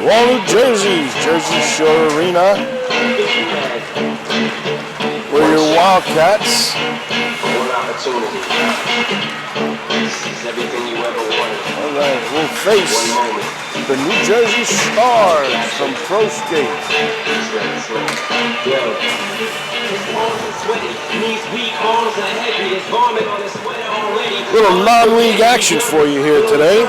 Wall, New Jersey, Jersey Shore Arena, where your Wildcats will face the New Jersey Stars from Pro Skate. Little non-league action for you here today.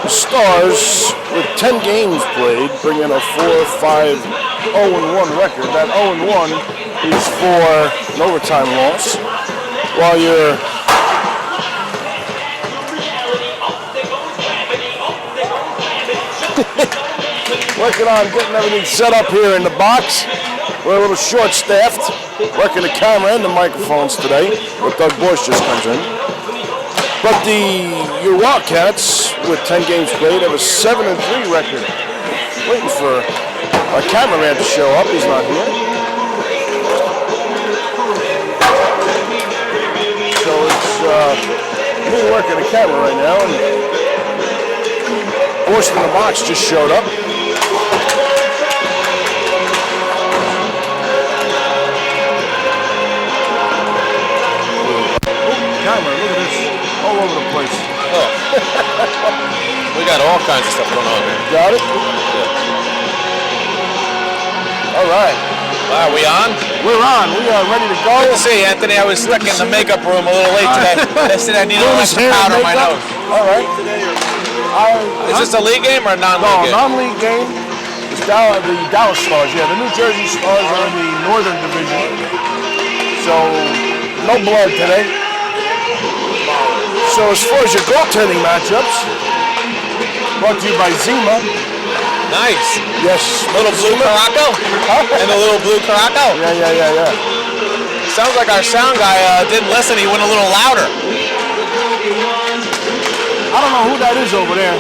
The Stars, with 10 games played, bring in a 4-5-0-1 record. That 0-1 is for an overtime loss, while you're working on getting everything set up here in the box. We're a little short-staffed, working the camera and the microphones today, but Doug Bush just comes in. But your Wildcats, with 10 games played, have a 7-3 record. Waiting for our cameraman to show up. He's not here. So it's me working the camera right now, and Bush in the box just showed up. Camera, look at this. All over the place. Oh. We got all kinds of stuff going on here. Got it? Yeah. All right. Are we on? We're on. We are ready to go. Good to see you, Anthony. I was stuck in the makeup room a little late today. They said I needed a little extra powder on my nose. All right. Is this a league game or a non-league game? No, non-league game. It's the Dallas Stars. Yeah, the New Jersey Stars are in the Northern Division. So, no blood today. So as far as your goaltending matchups, brought to you by Zima. Nice. Yes. Little blue Caraco? Huh? And a little blue Caraco? Yeah. Sounds like our sound guy didn't listen. He went a little louder. I don't know who that is over there.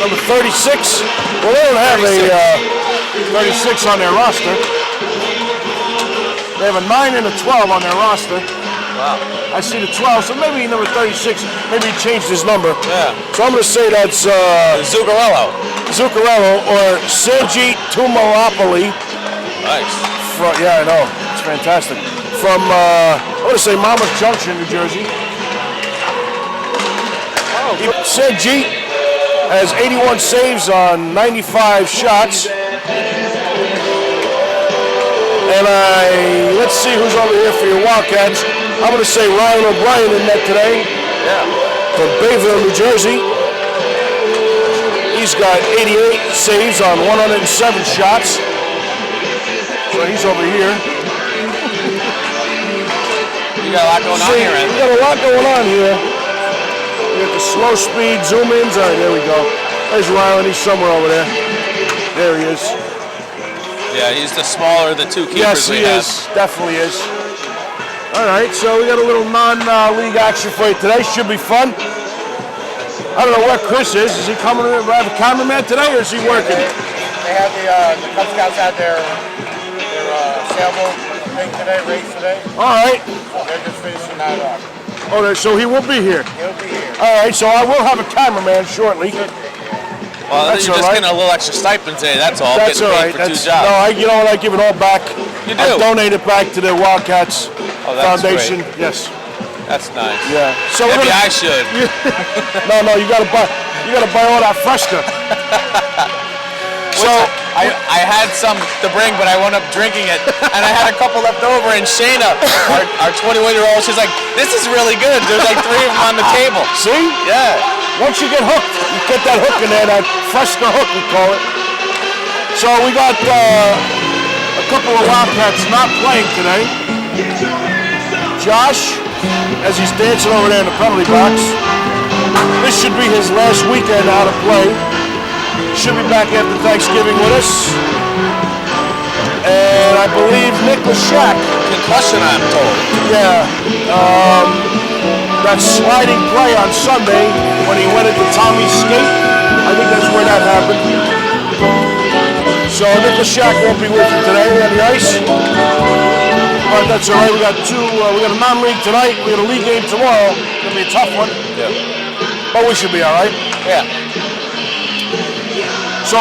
Number 36. Well, they don't have 36. A 36 on their roster. They have a 9 and a 12 on their roster. Wow. I see the 12, so maybe number 36, maybe he changed his number. Yeah. So I'm going to say that's Zuccarello or Sergi Tumalopoli. Nice. Yeah, I know. It's fantastic. From, I'm going to say Monmouth Junction, New Jersey. Oh. Sergi has 81 saves on 95 shots. And let's see who's over here for your Wildcats. I'm going to say Ryan O'Brien in net today. Yeah. From Bayville, New Jersey. He's got 88 saves on 107 shots. So he's over here. You got a lot going on here, Anthony. We got a lot going on here. We got the slow speed zoom-ins. All right, there we go. There's Ryan. He's somewhere over there. There he is. Yeah, he's the smaller of the two keepers we have. Yes, he is. Definitely is. All right, so we got a little non-league action for you today. Should be fun. I don't know where Chris is. Is he coming to have a cameraman today, or is he working? They have the Cub Scouts had their sailboat thing today, race today. All right. So they're just finishing that up. Oh, so he will be here. He'll be here. All right, so I will have a cameraman shortly. Well, that's you're just getting a little extra stipend today, that's all. That's all right. For two jobs. No, you know what? I give it all back. You do? I donate it back to the Wildcats Foundation. Great. Yes. That's nice. Yeah. So maybe I should. No, you gotta buy all that Fresca. So I had some to bring, but I wound up drinking it, and I had a couple left over. And Shayna, our 21-year-old, she's like, "This is really good." There's like 3 of them on the table. See? Yeah. Once you get hooked, you get that hook in there, that Fresca hook we call it. So we got a couple of Wildcats not playing today. Josh, as he's dancing over there in the penalty box. This should be his last weekend out of play. Should be back after Thanksgiving with us. And I believe Nick Lashak. Concussion, I'm told. Yeah. That sliding play on Sunday when he went into Tommy's skate. I think that's where that happened. So Nick Lashak won't be with you today on the ice. But that's all right. We got a non-league tonight. We got a league game tomorrow. It's gonna be be a tough one, Yeah. but we should be all right. Yeah. So,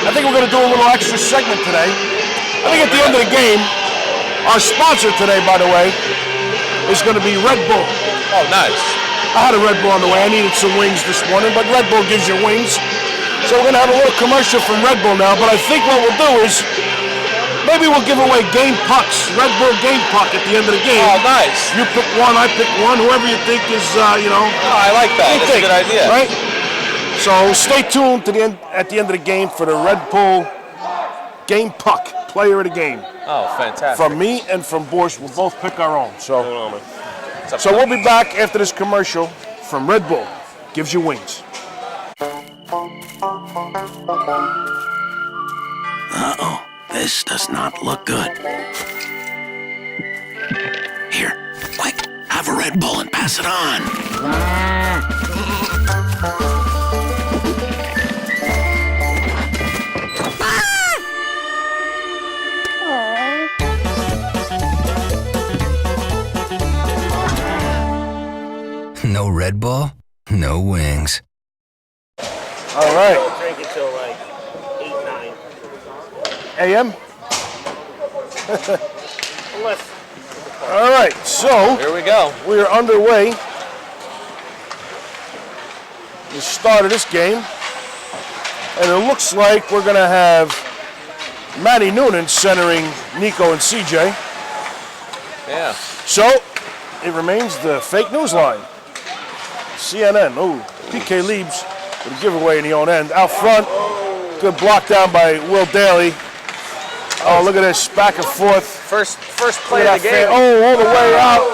I think we're going to do a little extra segment today. I think at the end of the game, our sponsor today, by the way, is going to be Red Bull. Oh, nice. I had a Red Bull on the way. I needed some wings this morning, but Red Bull gives you wings. So we're going to have a little commercial from Red Bull now, but I think what we'll do is maybe we'll give away game pucks, Red Bull game puck at the end of the game. Oh, nice. You pick one, I pick one, whoever you think is, Oh, I like that. That's a good idea. Right? So stay tuned to the end, at the end of the game for the Red Bull game puck, player of the game. Oh, fantastic. From me and from Borscht, we'll both pick our own. So What's up, we'll be back after this commercial from Red Bull. Gives you wings. Uh-oh, this does not look good. Here, quick, have a Red Bull and pass it on. No Red Bull, no wings. All right. Drink until like 8, 9. AM? Unless All right, so Here we go. we are underway. The start of this game. And it looks like we're going to have Matty Noonan centering Nico and CJ. Yeah. So it remains the fake news line. CNN. Oh, PK Leibs with a giveaway in the own end. Out front, good block down by Will Daly. Oh, look at this, back and forth. First play Look at of the that game. Oh, all the way out.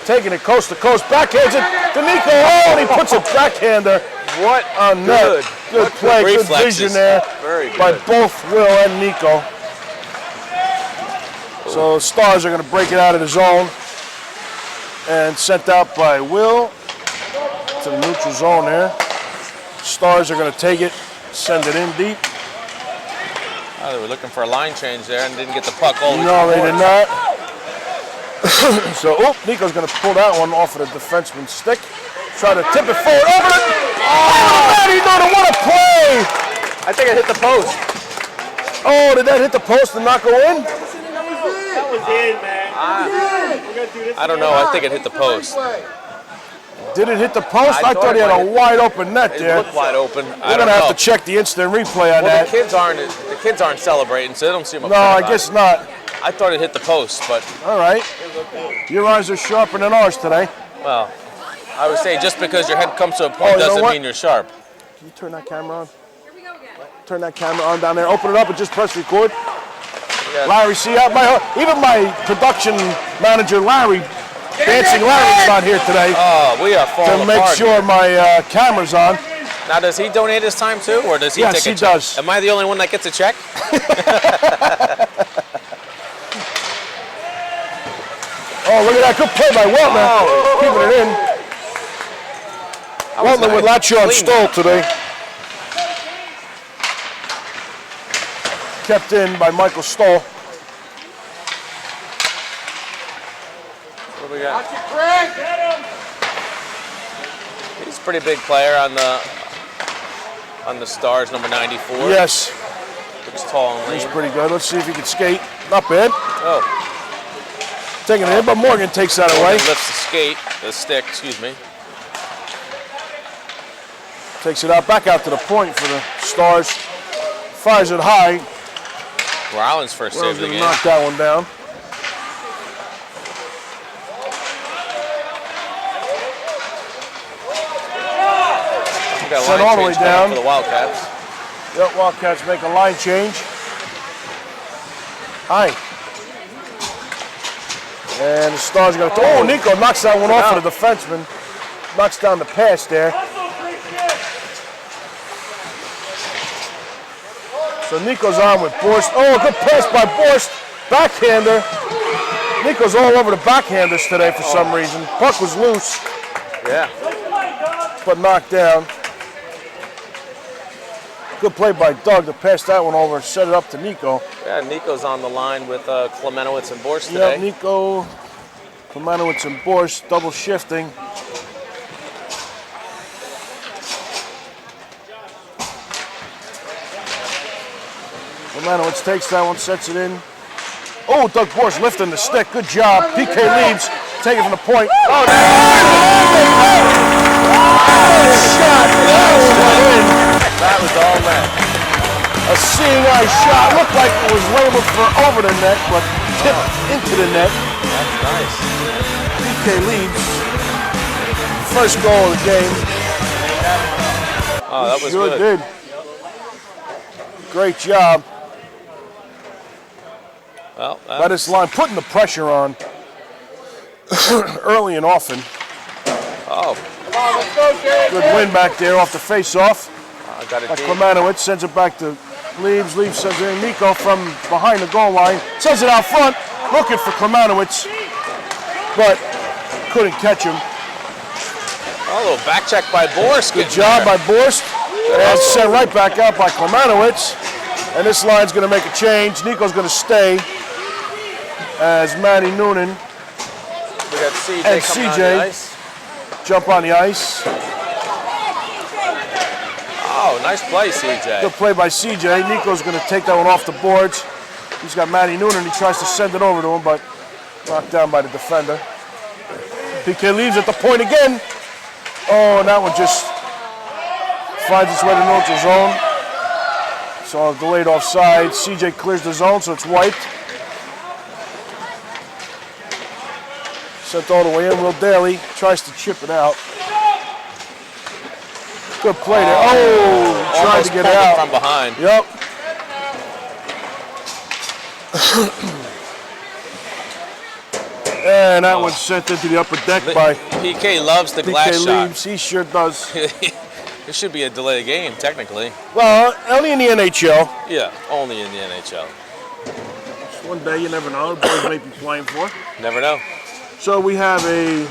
Taking it coast to coast. Backhands it to Nico. Oh, and he puts a backhander What on net. Good What play, good reflexes. vision there Very by good. both Will and Nico. So Stars are going to break it out of the zone. And sent out by Will to the neutral zone there. Stars are going to take it, send it in deep. Oh, they were looking for a line change there and didn't get the puck all the way No, to the they did boards. not. So, Nico's going to pull that one off of the defenseman's stick. Try to tip it forward. Over it. Oh, Matty Noonan, what a play! I think I hit the post. Oh, did that hit the post and not go in? that was in, man. We're gonna do this. I don't know. I think it hit the post. Did it hit the post? I I thought thought he it had a might. wide open net It there. looked wide open. I We're don't going to know. have to check the instant replay on Well, that. the kids aren't celebrating, so they don't seem upset No, I about guess it. not. I thought it hit the post, but All right. Your eyes are sharper than ours today. well, I would say just because your head comes to a Oh, point you know doesn't what? mean you're sharp. Can you turn that camera on? Turn that camera on down there. Open it up and just press record. Yeah. Larry, see, even my production manager, Larry, Dancing Larry's not here today Oh, we are to falling make apart. sure my camera's on. Now, does he donate his time too, or does he Yes, take a he check? does. Am I the only one that gets a check? Oh, look at that. Good play by Waltner. Keeping it in. Waltner with Lacho and Clean. Stoll today. Kept in by Michael Stoll. What do we got? He's a pretty big player on the Stars, number 94. Yes, Looks tall and he's lean. pretty good. Let's see if he can skate. Not bad. Oh, Taking it in, but Morgan takes that away. lifts the stick, excuse me. Takes it out, back out to the point for the Stars. Fires it high. Rollins first Well, save of the gonna game. knock that one down. We got a Sent line all the way change coming down. for the Wildcats. Yep, Wildcats make a line change. High. And the Stars are going to. Oh, Nico knocks that one off of the defenseman. Knocks down the pass there. So Nico's on with Borscht. Oh, good pass by Borscht. Backhander. Nico's all over the backhanders today for some reason. Puck was loose, Yeah. but knocked down. Good play by Doug to pass that one over and set it up to Nico. Yeah, Nico's on the line with Klemenowitz and Borscht Yeah, today. Nico Klemanowicz and Borst double shifting. Klemanowicz takes that one, sets it in. Oh, Doug Borst lifting the stick. Good job. PK leads, taking from the point. Oh, shot. That was all net. A seeing eye shot. Looked like it was labeled for over the net, but tipped into the net. That's nice. PK leads. First goal of the game. Oh, that was Sure good. did. Great job Well, by this line, putting the pressure on early and often. oh, Come on, let's go, Jake. Good win back there off the face-off. I got it. By Klemanowicz, sends it back to Leaves. Leaves sends it in. Nico from behind the goal line. Sends it out front, looking for Klemanowicz, but couldn't catch him. Oh, a little back check by Borst. Good job by Borst. And sent right back out by Klemanowicz. And this line's going to make a change. Nico's going to stay as Matty Noonan We got CJ and coming on CJ. the ice. jump on the ice. Oh, nice play, CJ. Good play by CJ. Nico's going to take that one off the boards. He's got Matty Noonan. He tries to send it over to him, but knocked down by the defender. PK leaves at the point again. Oh, and that one just finds its way to neutral zone. So delayed offside. CJ clears the zone, so it's wiped. Sent all the way in. Will Daly tries to chip it out. Good play there. Oh, tried Almost to get it pulled it out. from behind. Yep. And that one's sent into the upper deck by PK loves the glass PK shot. Leaves. He sure does. It should be a delay game, technically. Well, only in the NHL. Yeah, only in the NHL. One day, you never know. The boys may be playing for. Never know. So we have a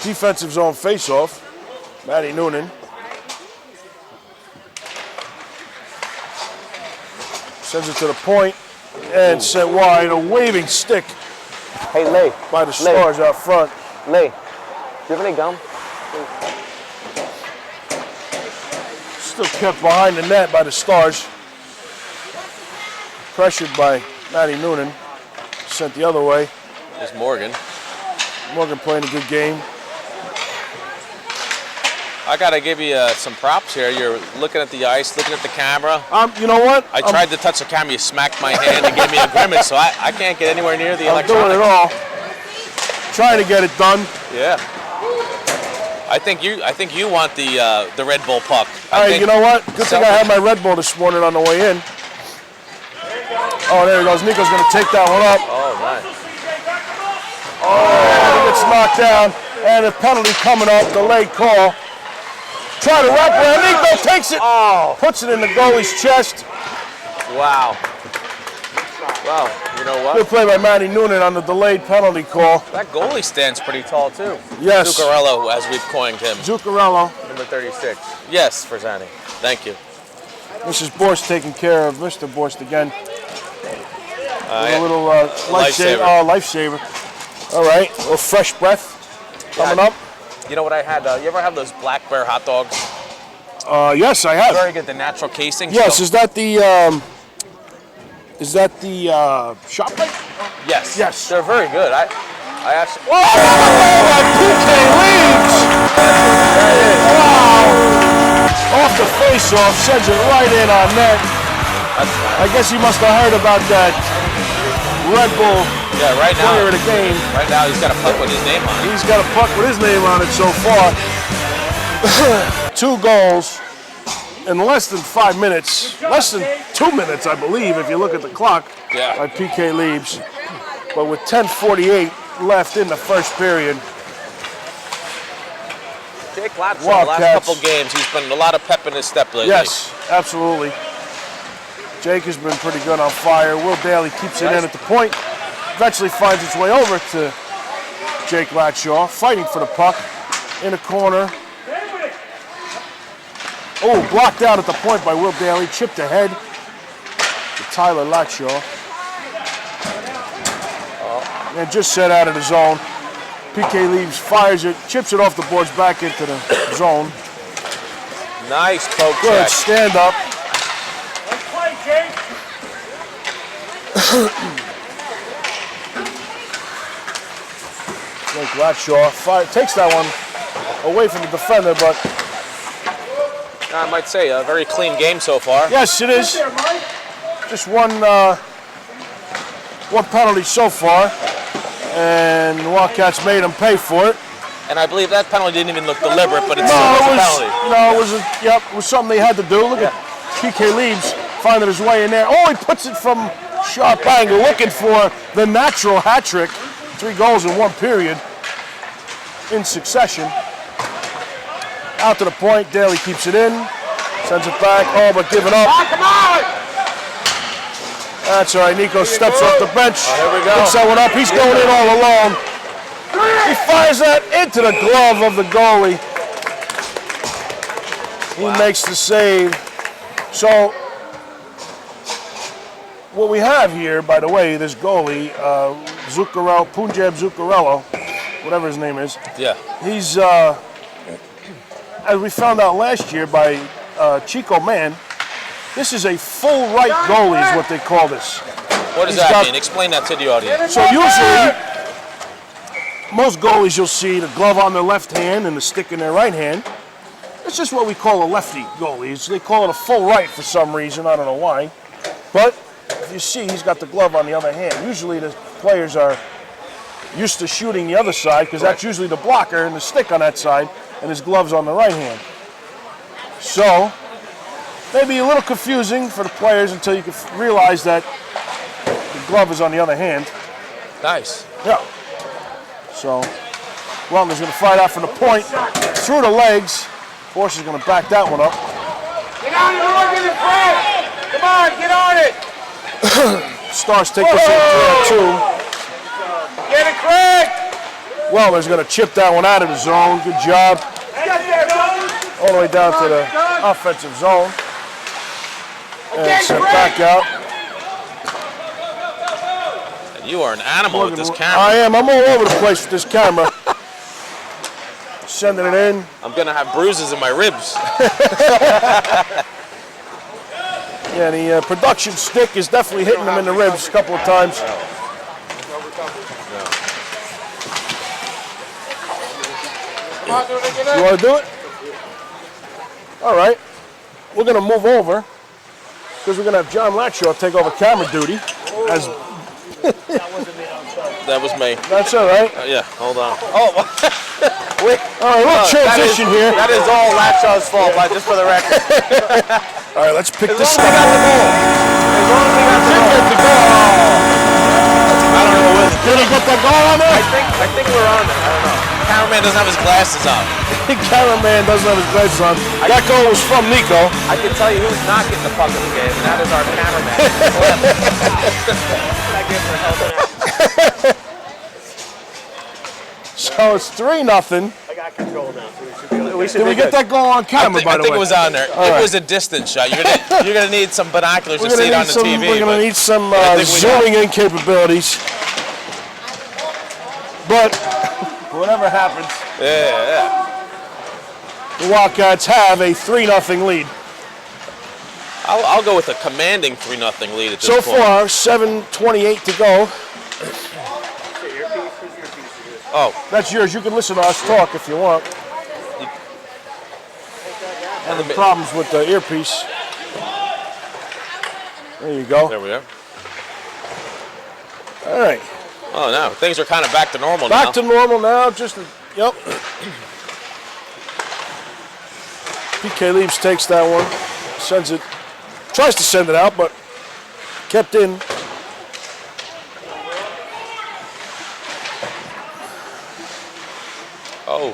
defensive zone face-off. Matty Noonan. Sends it to the point and sent wide. A waving stick Hey, Lee. by the Stars out front. Lee, do you have any gum? Still kept behind the net by the Stars. Pressured by Matty Noonan. Sent the other way. There's Morgan. Morgan playing a good game. I gotta give you some props here. You're looking at the ice, looking at the camera. You know what? I tried to touch the camera, you smacked my hand and gave me a grimace, so I can't get anywhere near the I'm doing electronic. it all. Trying to get it done. Yeah. I think you want the Red Bull puck. Hey, you know what? Good thing I had my Red Bull this morning on the way in. Oh, there he goes. Nico's going to take that one up. Oh, nice. And he gets knocked down. And a penalty coming up. Delayed call. Try to wrap around. Nico takes it. Oh. Puts it in the goalie's chest. Wow. Well, you know Good what? play by Matty Noonan on the delayed penalty call. That goalie stands pretty tall too. Yes. Zuccarello, as we've coined him. Zuccarello. Number 36. Yes, Frazani. Thank you. Mrs. Borst taking care of Mr. Borst again. Yeah. A little lifesaver. Lifesaver. Oh, lifesaver. All right. A little fresh breath coming up. You know what I had? You ever have those Black Bear hot dogs? Yes, I have. Very good. The natural casing. Yes, So- is that the ShopRite? yes. Yes. They're very good. I actually. Oh, PK leaves! Wow! Off the face-off, sends it right in on net. That's nice. I guess he must have heard about that Red Bull Yeah, right player of now. the game. Right now, he's got a puck with his name on it. He's got a puck with his name on it so far. 2 goals in less than 5 minutes. Less than 2 minutes, I believe, if you look at the clock. Yeah. By PK Leaves. But with 10:48 left in the first period. Jake Latson, the Wildcats. last couple games, he's been a lot of pep in his step lately. Yes, absolutely. Jake has been pretty good on fire. Will Daly keeps it in at the point. Eventually finds its way over to Jake Latshaw, fighting for the puck in the corner. Oh, blocked out at the point by Will Daly. Chipped ahead to Tyler Latshaw. and just set out of the zone. PK leaves, fires it, chips it off the boards back into the zone. Nice poke Good check. stand up. Let's play, Jake. Blake Latshaw takes that one away from the defender, but I might say a very clean game so far. yes, it is. There, Mike. Just one penalty so far, and the Wildcats made him pay for it. And I believe that penalty didn't even look deliberate, but it No, still was it a was, penalty. it was something they had to do. Look at PK Leaves finding his way in there. Oh, he puts it from sharp angle, looking for the natural hat trick. 3 goals in 1 period in succession. Out to the point, Daly keeps it in, sends it back. Oh, but giving up. Come on! That's all right. Nico steps off the bench. There we go. Picks that one up. He's going in all alone. He fires that into the glove of the goalie. He makes the save. So, what we have here, by the way, this goalie, Zuccarello, Punjab Zuccarello, whatever his name is, Yeah. he's, as we found out last year by Chico Mann, this is a full right goalie is what they call this. What does He's that got- mean? Explain that to the audience. So usually, most goalies you'll see the glove on their left hand and the stick in their right hand. It's just what we call a lefty goalie. They call it a full right for some reason. I don't know why. But if you see, he's got the glove on the other hand. Usually the players are used to shooting the other side because that's usually the blocker and the stick on that side and his glove's on the right hand. So, maybe a little confusing for the players until you can realize that the glove is on the other hand. Nice. Yeah. So, Wellner's going to fire out from the point, through the legs. Force is going to back that one up. Get on it, Morgan and Fred! Come on, get on it! Stars take this in 3-2. Get it, Craig! Wellner's going to chip that one out of the zone. Good job. Get there, brother! All the way down to the offensive zone. And sent back out. And you are an animal with this I camera. am. I'm all over the place with this camera. Sending it in. I'm going to have bruises in my ribs. Yeah, the production stick is definitely hitting him in the ribs a couple of times. You want to do it? All right. We're going to move over because we're going to have John Latshaw take over camera duty. As That was me. that's all right. Yeah, hold on. Oh, wait. All right, we'll transition here. That is all Latshaw's fault, just for the record. All right, let's pick this stuff I up. don't know where. Did he get that goal on there? I think we're on it. I don't know. Cameraman doesn't have his glasses on. The cameraman doesn't have his glasses on. That goal was from Nico. I can tell you who's not getting the puck in the game, and that is our cameraman. So it's 3-0. I got control now, so we should be Did we get that goal on camera, by I the think way? it was on there. All It right. was a distance shot. You're gonna need some binoculars to We're see it gonna on the need some. TV. We're gonna but need some I think we zooming in capabilities. But whatever happens, yeah. the Wildcats have a 3-0 lead. I'll go with a commanding 3-0 lead at this So point. far, 7:28 to go. Oh, That's yours. You can listen to us talk if you want. and the, Problems with the earpiece. There you go. there we are. All right. Oh no, things are kind of back to normal Back now. to normal now. Just yep. PK Leaves takes that one, sends it, tries to send it out, but kept in. Oh,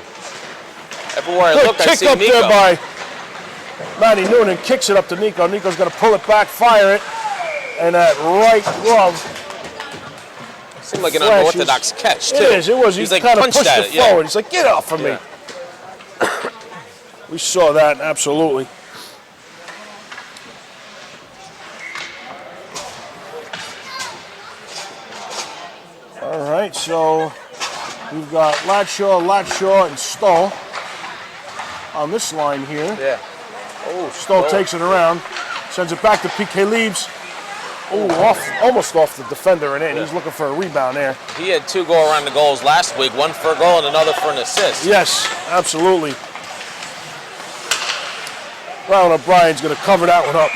everywhere I Good look, I kick see up Nico. there by Matty Noonan. Kicks it up to Nico. Nico's going to pull it back, fire it, and that right glove. Seemed like an flashes. unorthodox catch too. It is. It was. He He's like kind of punched pushed at it it. forward. Yeah. He's like, "Get off of me." Yeah. We saw that absolutely. All right, so we've got Latshaw, and Stoll on this line here. Yeah. Stoll takes it around, sends it back to PK Leibs. Almost off the defender and in. He's looking for a rebound there. He had 2 go around the goals last week, 1 for a goal and another for an assist. Yes, absolutely. Brown O'Brien's going to cover that one up.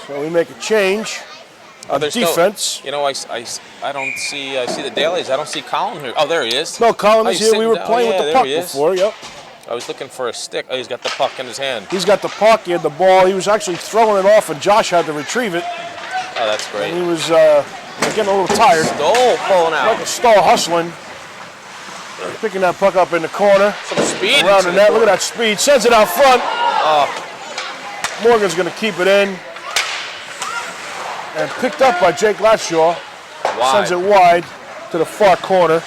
So we make a change on there's defense. No, I don't see. I see the dailies. I don't see Colin here. Oh, there he is. No, Colin Oh, is he's here. We sitting were down. playing Yeah, with the there puck he is. before. Yep. I was looking for a stick. Oh, he's got the puck in his hand. He's got the puck. He had the ball. He was actually throwing it off, and Josh had to retrieve it. Oh, that's great. And he was getting a little tired. Stoll pulling out. Michael Stoll hustling, picking that puck up in the corner. Some speed. Around the into net. Look at that speed. Sends it out front. Morgan's going to keep it in. And picked up by Jake Latshaw. Wide. Sends it wide to the far corner.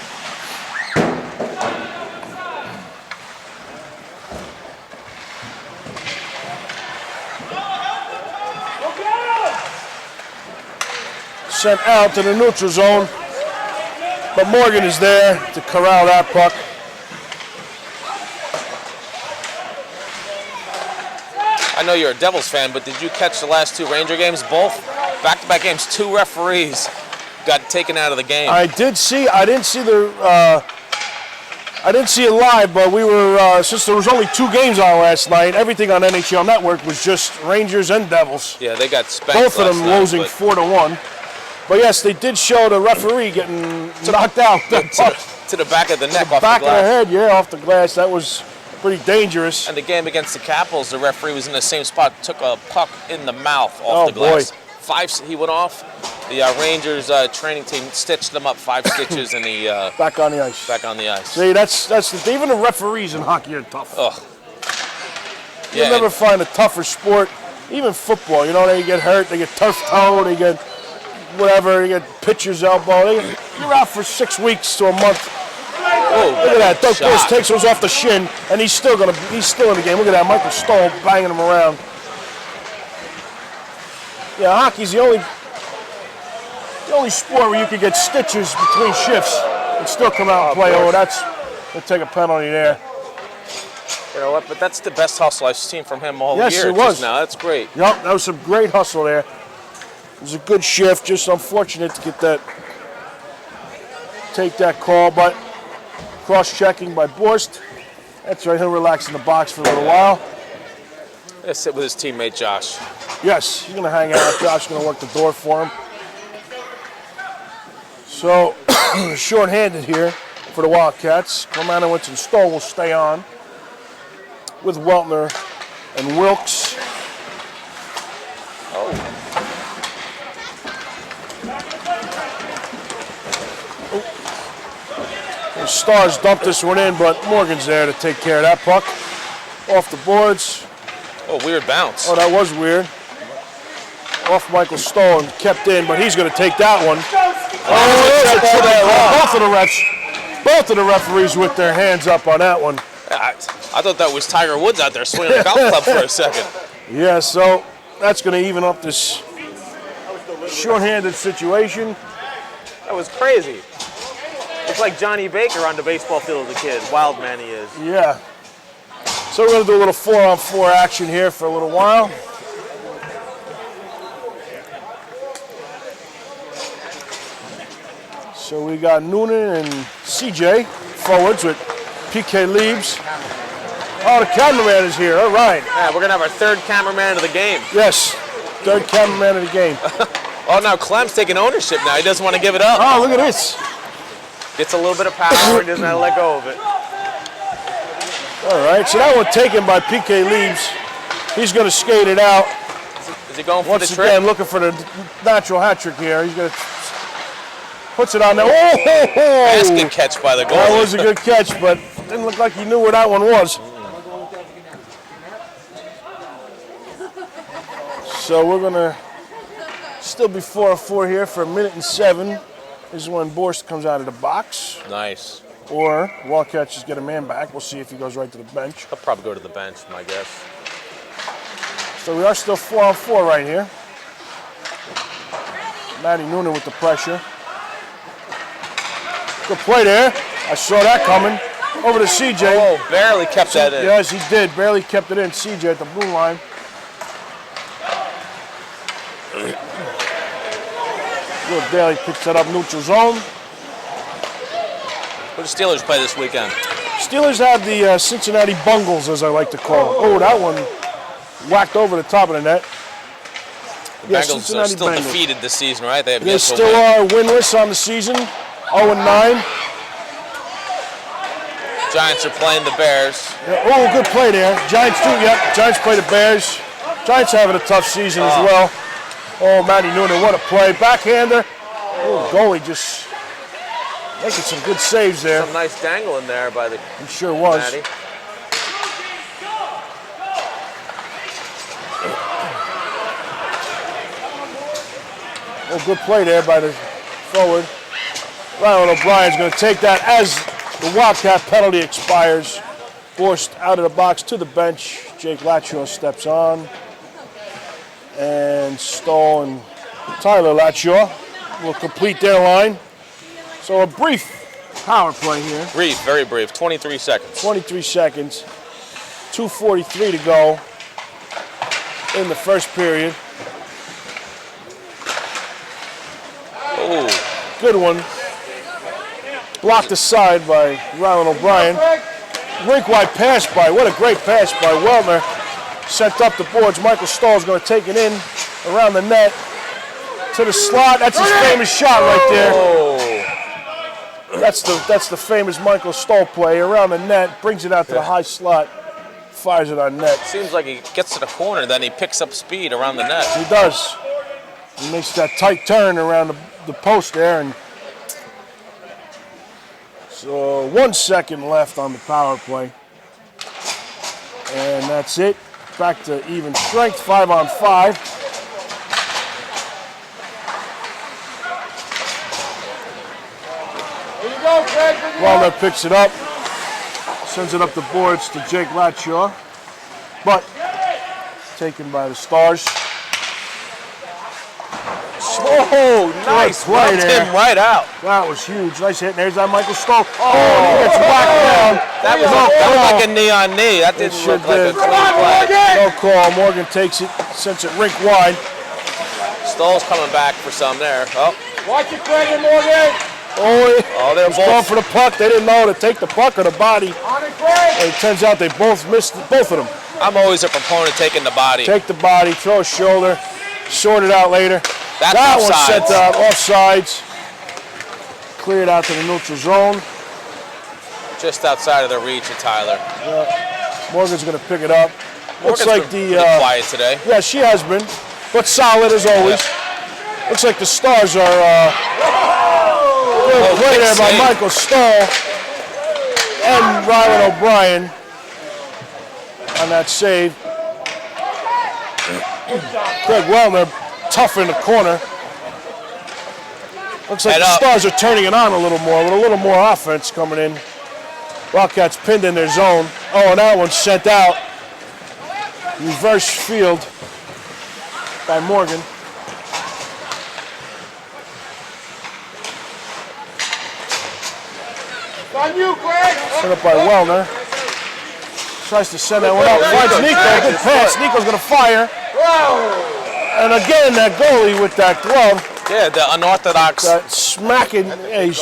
Sent out to the neutral zone. But Morgan is there to corral that puck. I know you're a Devils fan, but did you catch the last 2 Ranger games? Both back-to-back games, 2 referees got taken out of the game. I didn't see it live, but we were since there was only 2 games on last night. Everything on NHL Network was just Rangers and Devils. Yeah, they got spanked. Both of them last night, losing but 4-1. But yes, they did show the referee getting knocked out. to the back of the neck, off Back the of the glass. head, yeah, off the glass. That was pretty dangerous. And the game against the Capitals, the referee was in the same spot, took a puck in the mouth off the glass. Boy. He went off. The Rangers training team stitched them up 5 stitches, and he Back on the ice. back on the ice. See, even the referees in hockey are tough. Ugh. You'll never find a tougher sport. Even football, they get hurt, they get turf toe, they get whatever, they get pitcher's elbow. You're out for 6 weeks to a month. Oh, Look at that. Doug shot. Bush takes those off the shin, and he's still in the game. Look at that. Michael Stoll banging him around. Yeah, hockey's the only sport where you can get stitches between shifts and still come out and play. They'll take a penalty there. You know what? But that's the best hustle I've seen from him all Yes, year. it was. Just now. That's great. Yep, that was some great hustle there. It was a good shift. Just unfortunate to take that call, but cross-checking by Borst. That's right. He'll relax in the box for a little while. He'll sit with his teammate Josh. Yes, he's going to hang out. Josh's going to work the door for him. So, short-handed here for the Wildcats. Romanowitz and Stoll will stay on with Weltner and Wilkes. The Stars dumped this one in, but Morgan's there to take care of that puck. Off the boards. Oh, weird bounce. Oh, that was weird. Off Michael Stoll and kept in, but he's going to take that one. Both of the referees with their hands up on that one. I thought that was Tiger Woods out there swinging a golf club for a second. Yeah, so that's going to even up this short-handed situation. That was crazy. It's like Johnny Baker on the baseball field as a kid. Wild man he is. Yeah. So we're going to do a little 4-on-4 action here for a little while. So we got Noonan and CJ forwards with PK Leibs. Oh, the cameraman is here. All right. Yeah, we're going to have our 3rd cameraman of the game. Yes, 3rd cameraman of the game. Oh, now Clem's taking ownership now. He doesn't want to give it up. Oh, look at this. Gets a little bit of power and doesn't have to let go of it. All right, so that one taken by PK Leibs. He's going to skate it out. Is he going for Once the trick? again, looking for the natural hat trick here. He's going to puts it on there. Oh! Nice good catch by the goalie. That was a good catch, but didn't look like he knew where that one was. So we're going to still be 4-4 here for 1:07. This is when Borst comes out of the box. Nice. Or Wildcats just get a man back. We'll see if he goes right to the bench. He'll probably go to the bench, my guess. So we are still 4-on-4 right here. Matty Noonan with the pressure. Good play there. I saw that coming. Over to CJ. Oh, barely kept that in. Yes, he did. Barely kept it in. CJ at the blue line. Will Daly picks that up neutral zone. Who do the Steelers play this weekend? Steelers have the Cincinnati Bungles, as I like to call them. Oh, that one whacked over the top of the net. Yeah, Bengals are Cincinnati still Bengals. defeated this season, right? They have They yet to still win. are winless on the season, 0-9. Giants are playing the Bears. Yeah, oh, good play there. Giants do, yep. Giants play the Bears. Giants having a tough season as well. Oh, Matty Noonan, what a play. Backhander. Oh, goalie just making some good saves there. Some nice dangle in there by the He sure was. Matty. Oh, good play there by the forward. Ryan O'Brien's going to take that as the Wildcat penalty expires. Forced out of the box to the bench. Jake Lacho steps on. And Stoll and Tyler Lacho will complete their line. So a brief power play here. Brief, very brief. 23 seconds. 23 seconds. 2:43 to go in the first period. Oh, Good one. Blocked aside by Ryan O'Brien. Rink wide pass by, what a great pass by Welner. Sent up the boards. Michael Stoll's going to take it in around the net to the slot. That's his famous shot right there. That's the famous Michael Stoll play around the net. Brings it out to the high slot. Fires it on net. seems like he gets to the corner, then he picks up speed around the net. He does. He makes that tight turn around the post there. And so 1 second left on the power play. And that's it. Back to even strength, 5-on-5. Here you go, Craig. Wilder picks it up. Sends it up the boards to Jake Latshaw. But taken by the Stars. Oh, nice. play Knocked there. him right out. That was huge. Nice hit. There's that Michael Stoll. Oh, he gets whacked down. That was like a knee on knee. That didn't sure look like a did. clean play. No call. Morgan takes it, sends it rink wide. Stoll's coming back for some there. Oh, Watch it, Craig and Morgan. Oh, they're he's going both. for the puck. They didn't know to take the puck or the body. On it, Craig. And it turns out they both missed, both of them. I'm always a proponent of taking the body. Take the body, throw a shoulder, sort it out later. That's that one offsides. sent out offsides. Cleared out to the neutral zone. Just outside of the reach of Tyler. Morgan's going to pick it up. Looks Morgan's like been the pretty quiet today. yeah, she has been, but solid as always. Looks like the Stars are good play big there by save. Michael Stoll and Rylan O'Brien on that save. Craig Wellner tough in the corner. Looks like Head the up. Stars are turning it on a little more, with a little more offense coming in. Wildcats pinned in their zone. Oh, and that one's sent out. Reverse field by Morgan. It's on you, Craig. Set up by Wellner. Tries to send that one out. Finds Nico. Good pass. Nico's going to fire. And again, that goalie with that glove. Yeah, the unorthodox. Smacking, he's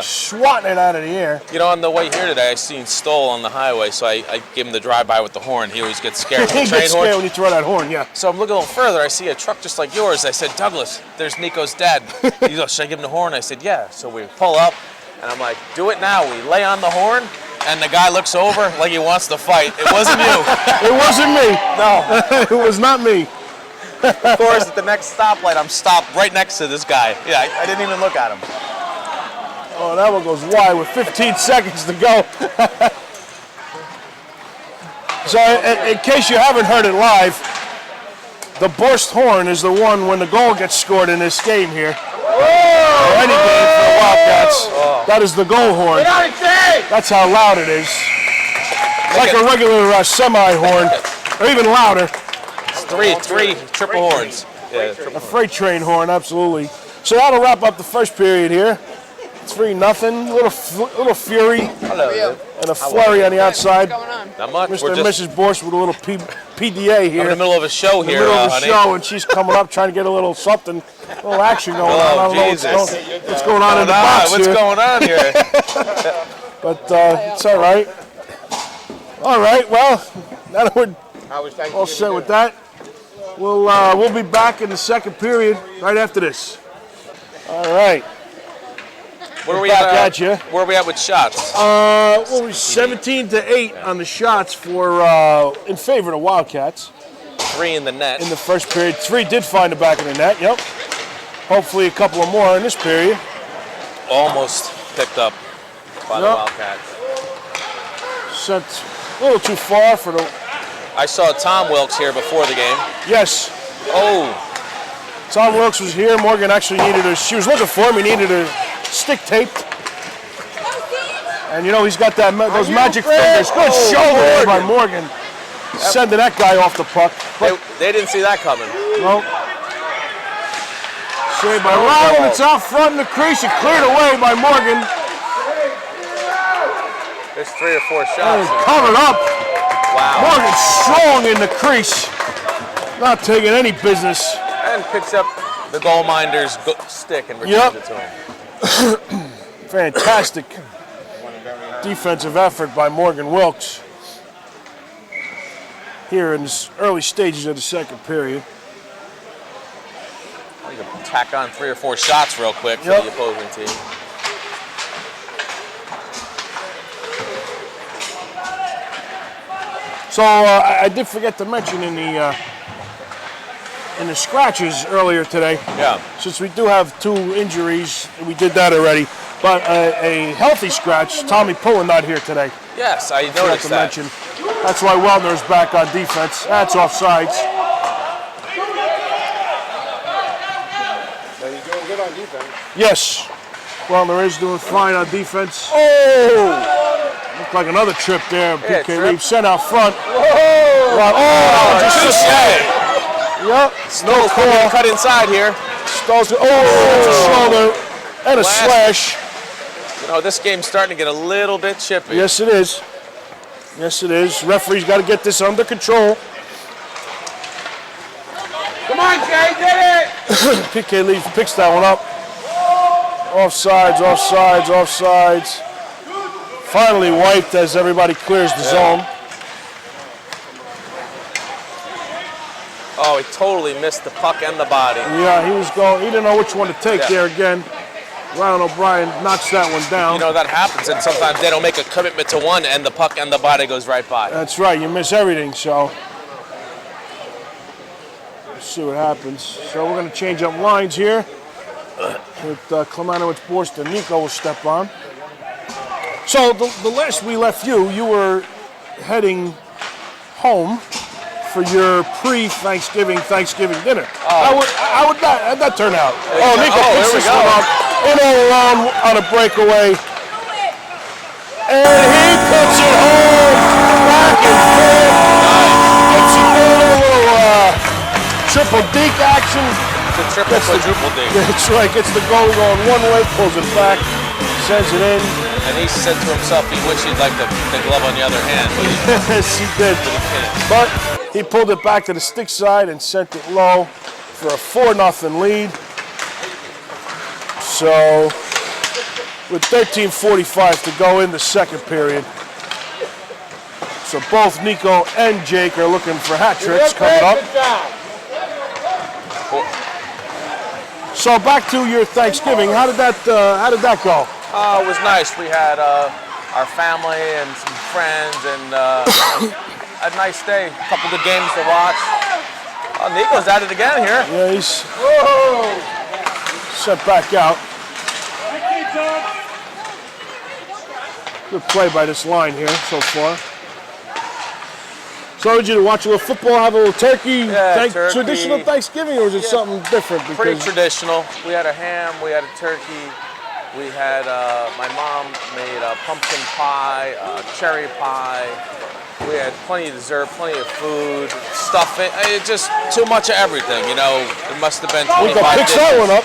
swatting it out of the air. You know, on the way here today, I seen Stoll on the highway, so I gave him the drive-by with the horn. He always gets scared He with the train gets scared horn. when you throw that horn, yeah. So I'm looking a little further. I see a truck just like yours. I said, Douglas, there's Nico's dad. He goes, should I give him the horn? I said, yeah. So we pull up, and I'm like, do it now. We lay on the horn, and the guy looks over like he wants to fight. It wasn't you. It wasn't me. No. It was not me. Of course, at the next stoplight, I'm stopped right next to this guy. Yeah, I didn't even look at him. Oh, that one goes wide with 15 seconds to go. So, in case you haven't heard it live, the burst horn is the one when the goal gets scored in this game here. Or any game for the Wildcats. That is the goal horn. Get on it, Craig. That's how loud it is. Like a regular semi horn, or even louder. Three triple horns. Yeah, A freight train horn, absolutely. So that'll wrap up the first period here. 3-0. Little fury Hello. and a flurry on the outside. Not much. Mr. We're and just Mrs. Borsch with a little PDA here. in the middle of a show In the here, middle of the honey. show, and she's coming up trying to get a little something, a little action going on. I don't know what's going on in the box What's here. going on here? But it's all right. All right, well, now that we're How was Thanksgiving all set dinner? with that, we'll be back in the second period right after this. All right. Where are we Back at? at ya. Where are we at with shots? What was 17-8 on the shots for in favor of the Wildcats 3 in the net. in the first period. 3 did find the back of the net. Yep. Hopefully a couple of more in this period. Almost picked up by the Yep. Wildcats. Sent a little too far for the. I saw Tom Wilkes here before the game. Yes. Oh, Tom Wilkes was here. Morgan actually needed her. She was looking for him. He needed her stick taped. And you know he's got those magic fingers. Good shoulder there by Morgan. Sending that guy off the puck. they didn't see that coming. No. Saved by Rowland. It's out front in the crease. It cleared away by Morgan. There's 3 or 4 And shots. covered up. Wow. Morgan strong in the crease. Not taking any business. And picks up the goal minder's stick and returns Yep. it to him. Fantastic defensive effort by Morgan Wilkes here in the early stages of the second period. You can tack on 3 or 4 shots real quick for Yep. the opposing team. So I did forget to mention in the scratches earlier today, Yeah. since we do have 2 injuries, we did that already, but a healthy scratch, Tommy Pullen not here today. Yes, I Forgot noticed to that. mention. That's why Wellner's back on defense. That's offsides. So he's doing good on defense. Yes. Wellner is doing fine on defense. Oh! Looked like another trip there. Yeah, PK trip. Lee sent out front. Whoa! Oh, just Touche! Yep. Snow's coming cut inside here. Stalls it. Oh, that's a shoulder and a Blast. slash. You know, this game's starting to get a little bit chippy. Yes, it is. Yes, it is. Referee's got to get this under control. Come on, Jay, get it! PK Lee picks that one up. Offsides, offsides, offsides. Finally wiped as everybody clears the zone. Oh, he totally missed the puck and the body. Yeah, he was going. He didn't know which one to take Yeah. there again. Ryan O'Brien knocks that one down. You know, that happens, and sometimes they don't make a commitment to one, and the puck and the body goes right by. That's right. You miss everything. So let's see what happens. So we're going to change up lines here. With Klemanowicz, Borst, and Nico will step on. So the last we left you, you were heading home for your pre-Thanksgiving dinner. How would that turn out? Oh, Nico here picks we this go. one up in all alone on a breakaway. And he puts it home, back and forth. Gets it going, a little triple deke action. The triple, quadruple ding. That's right, gets the goal going one way, pulls it back, sends it in. And he said to himself he wished he'd like the glove on the other hand, but he Yes, he did. can't. But he pulled it back to the stick side and sent it low for a 4-0 lead. So, with 13:45 to go in the second period. So both Nico and Jake are looking for hat tricks coming up. Good job. So back to your Thanksgiving. How did that go? It was nice. We had our family and some friends, and a nice day. A couple good games to watch. Oh, Nico's at it again here. Yeah, he's sent back out. Good play by this line here so far. So did you watch a little football, have a little turkey, Yeah, turkey. traditional Thanksgiving, or is it something different? Pretty traditional. We had a ham, we had a turkey, we had, my mom made a pumpkin pie, cherry pie, We had plenty of dessert, plenty of food, stuff. It just too much of everything, you know. It must have been 25 Nico picks that one up.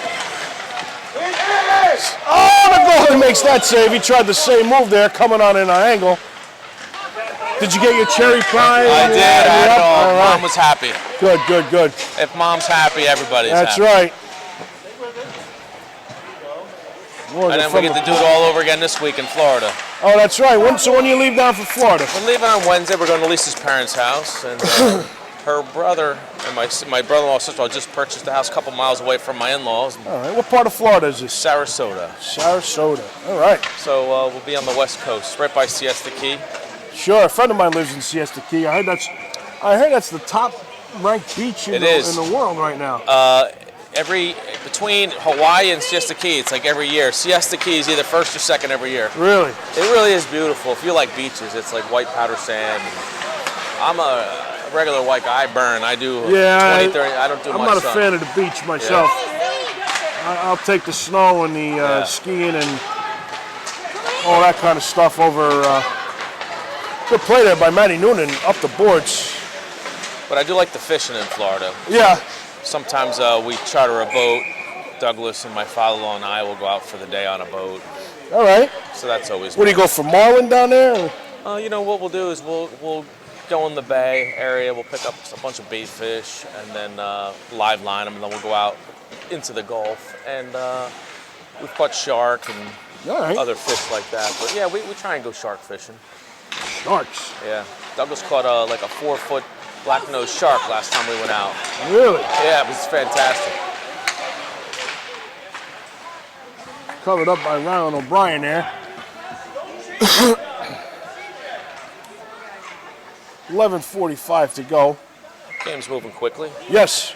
Oh, the goalie makes that save. He tried the same move there, coming on an angle. Did you get your cherry pie? I did. I Yep. know. All right. Mom was happy. Good, good, good. If mom's happy, everybody's That's happy. right. And then we get to do it all over again this week in Florida. Oh, that's right. So when you leave down for Florida? We're leaving on Wednesday. We're going to Lisa's parents' house, and her brother and my brother-in-law and sister-in-law just purchased a house a couple miles away from my in-laws, in All right. What part of Florida is this? Sarasota. Sarasota. All right. So we'll be on the West Coast, right by Siesta Key. Sure. A friend of mine lives in Siesta Key. I heard that's the top-ranked beach in the world right now. Between Hawaii and Siesta Key, it's like every year. Siesta Key is either first or second every year. Really? It really is beautiful. If you like beaches, it's like white powder sand. I'm a regular white guy. I burn. I do 20, 30. I don't do I'm much not a sun. fan of the beach myself. I'll take the snow and the Yeah. skiing and all that kind of stuff over. Good play there by Matty Noonan up the boards. But I do like the fishing in Florida. Yeah. Sometimes we charter a boat. Douglas and my father-in-law and I will go out for the day on a boat. All right. So that's always. What do you go for marlin down there? You know what we'll do is we'll go in the bay area. We'll pick up a bunch of bait fish and then live line them, and then we'll go out into the Gulf and we've caught shark and All right. other fish like that. But yeah, we try and go shark fishing. Sharks. Yeah, Douglas caught like a 4-foot black-nosed shark last time we went out. Really? Yeah, it was fantastic. Covered up by Ryan O'Brien there. 11:45 to go. Game's moving quickly. Yes.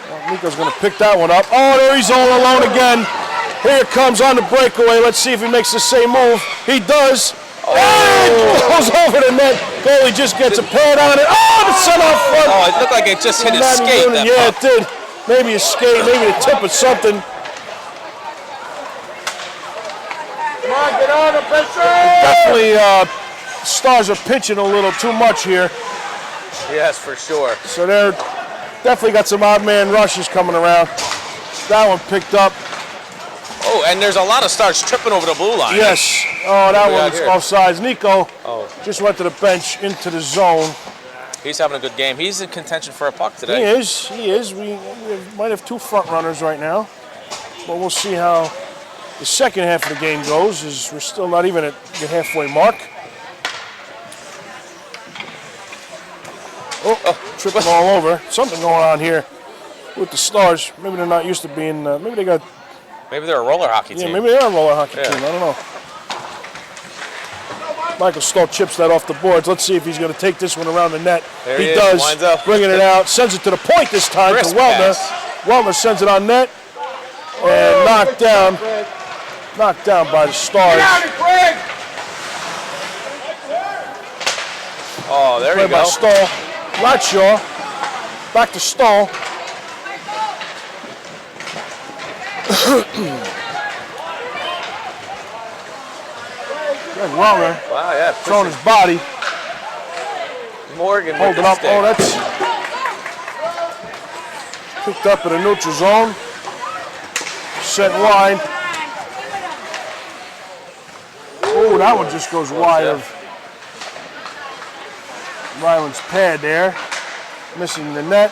Well, Nico's going to pick that one up. Oh, there he's all alone again. Here it comes on the breakaway. Let's see if he makes the same move. He does. Oh. And goes over the net. Goalie just gets a pad on it. Oh, the set off front. Oh, it looked like it just hit his Matty skate. Noonan, That yeah, puck. it did. Maybe a skate, maybe the tip of something. Come on, get on the pitcher! Definitely, Stars are pitching a little too much here. Yes, for sure. So they're definitely got some odd man rushes coming around. That one picked up. Oh, and there's a lot of Stars tripping over the blue line. Yes. Oh, that we got one's here? offsides. Nico Oh, just went to the bench into the zone. he's having a good game. He's in contention for a puck He today. is. He is. We might have two front runners right now, but we'll see how the second half of the game goes. As we're still not even at the halfway mark. Oh, tripping all over. Something going on here with the Stars. Maybe they're not used to being. Maybe they got. Maybe they're a roller hockey Yeah, team. maybe they're a roller hockey Yeah. team. I don't know. Michael Stoll chips that off the boards. Let's see if he's going to take this one around the net. There he he is, does. winds up. Bringing it out. Sends it to the point this time Crisp to Wellner. pass. Wellner sends it on net. And knocked down. Knocked down by the Stars. Oh, there Play you by go. Stoll. Latshaw. Back to Stoll. Good Wellner. Wow, yeah. Throwing his body. Morgan Hold with it the up. stick. Oh, that's picked up in a neutral zone. Sent wide. Oh, that one just goes wide of Ryland's pad there. Missing the net.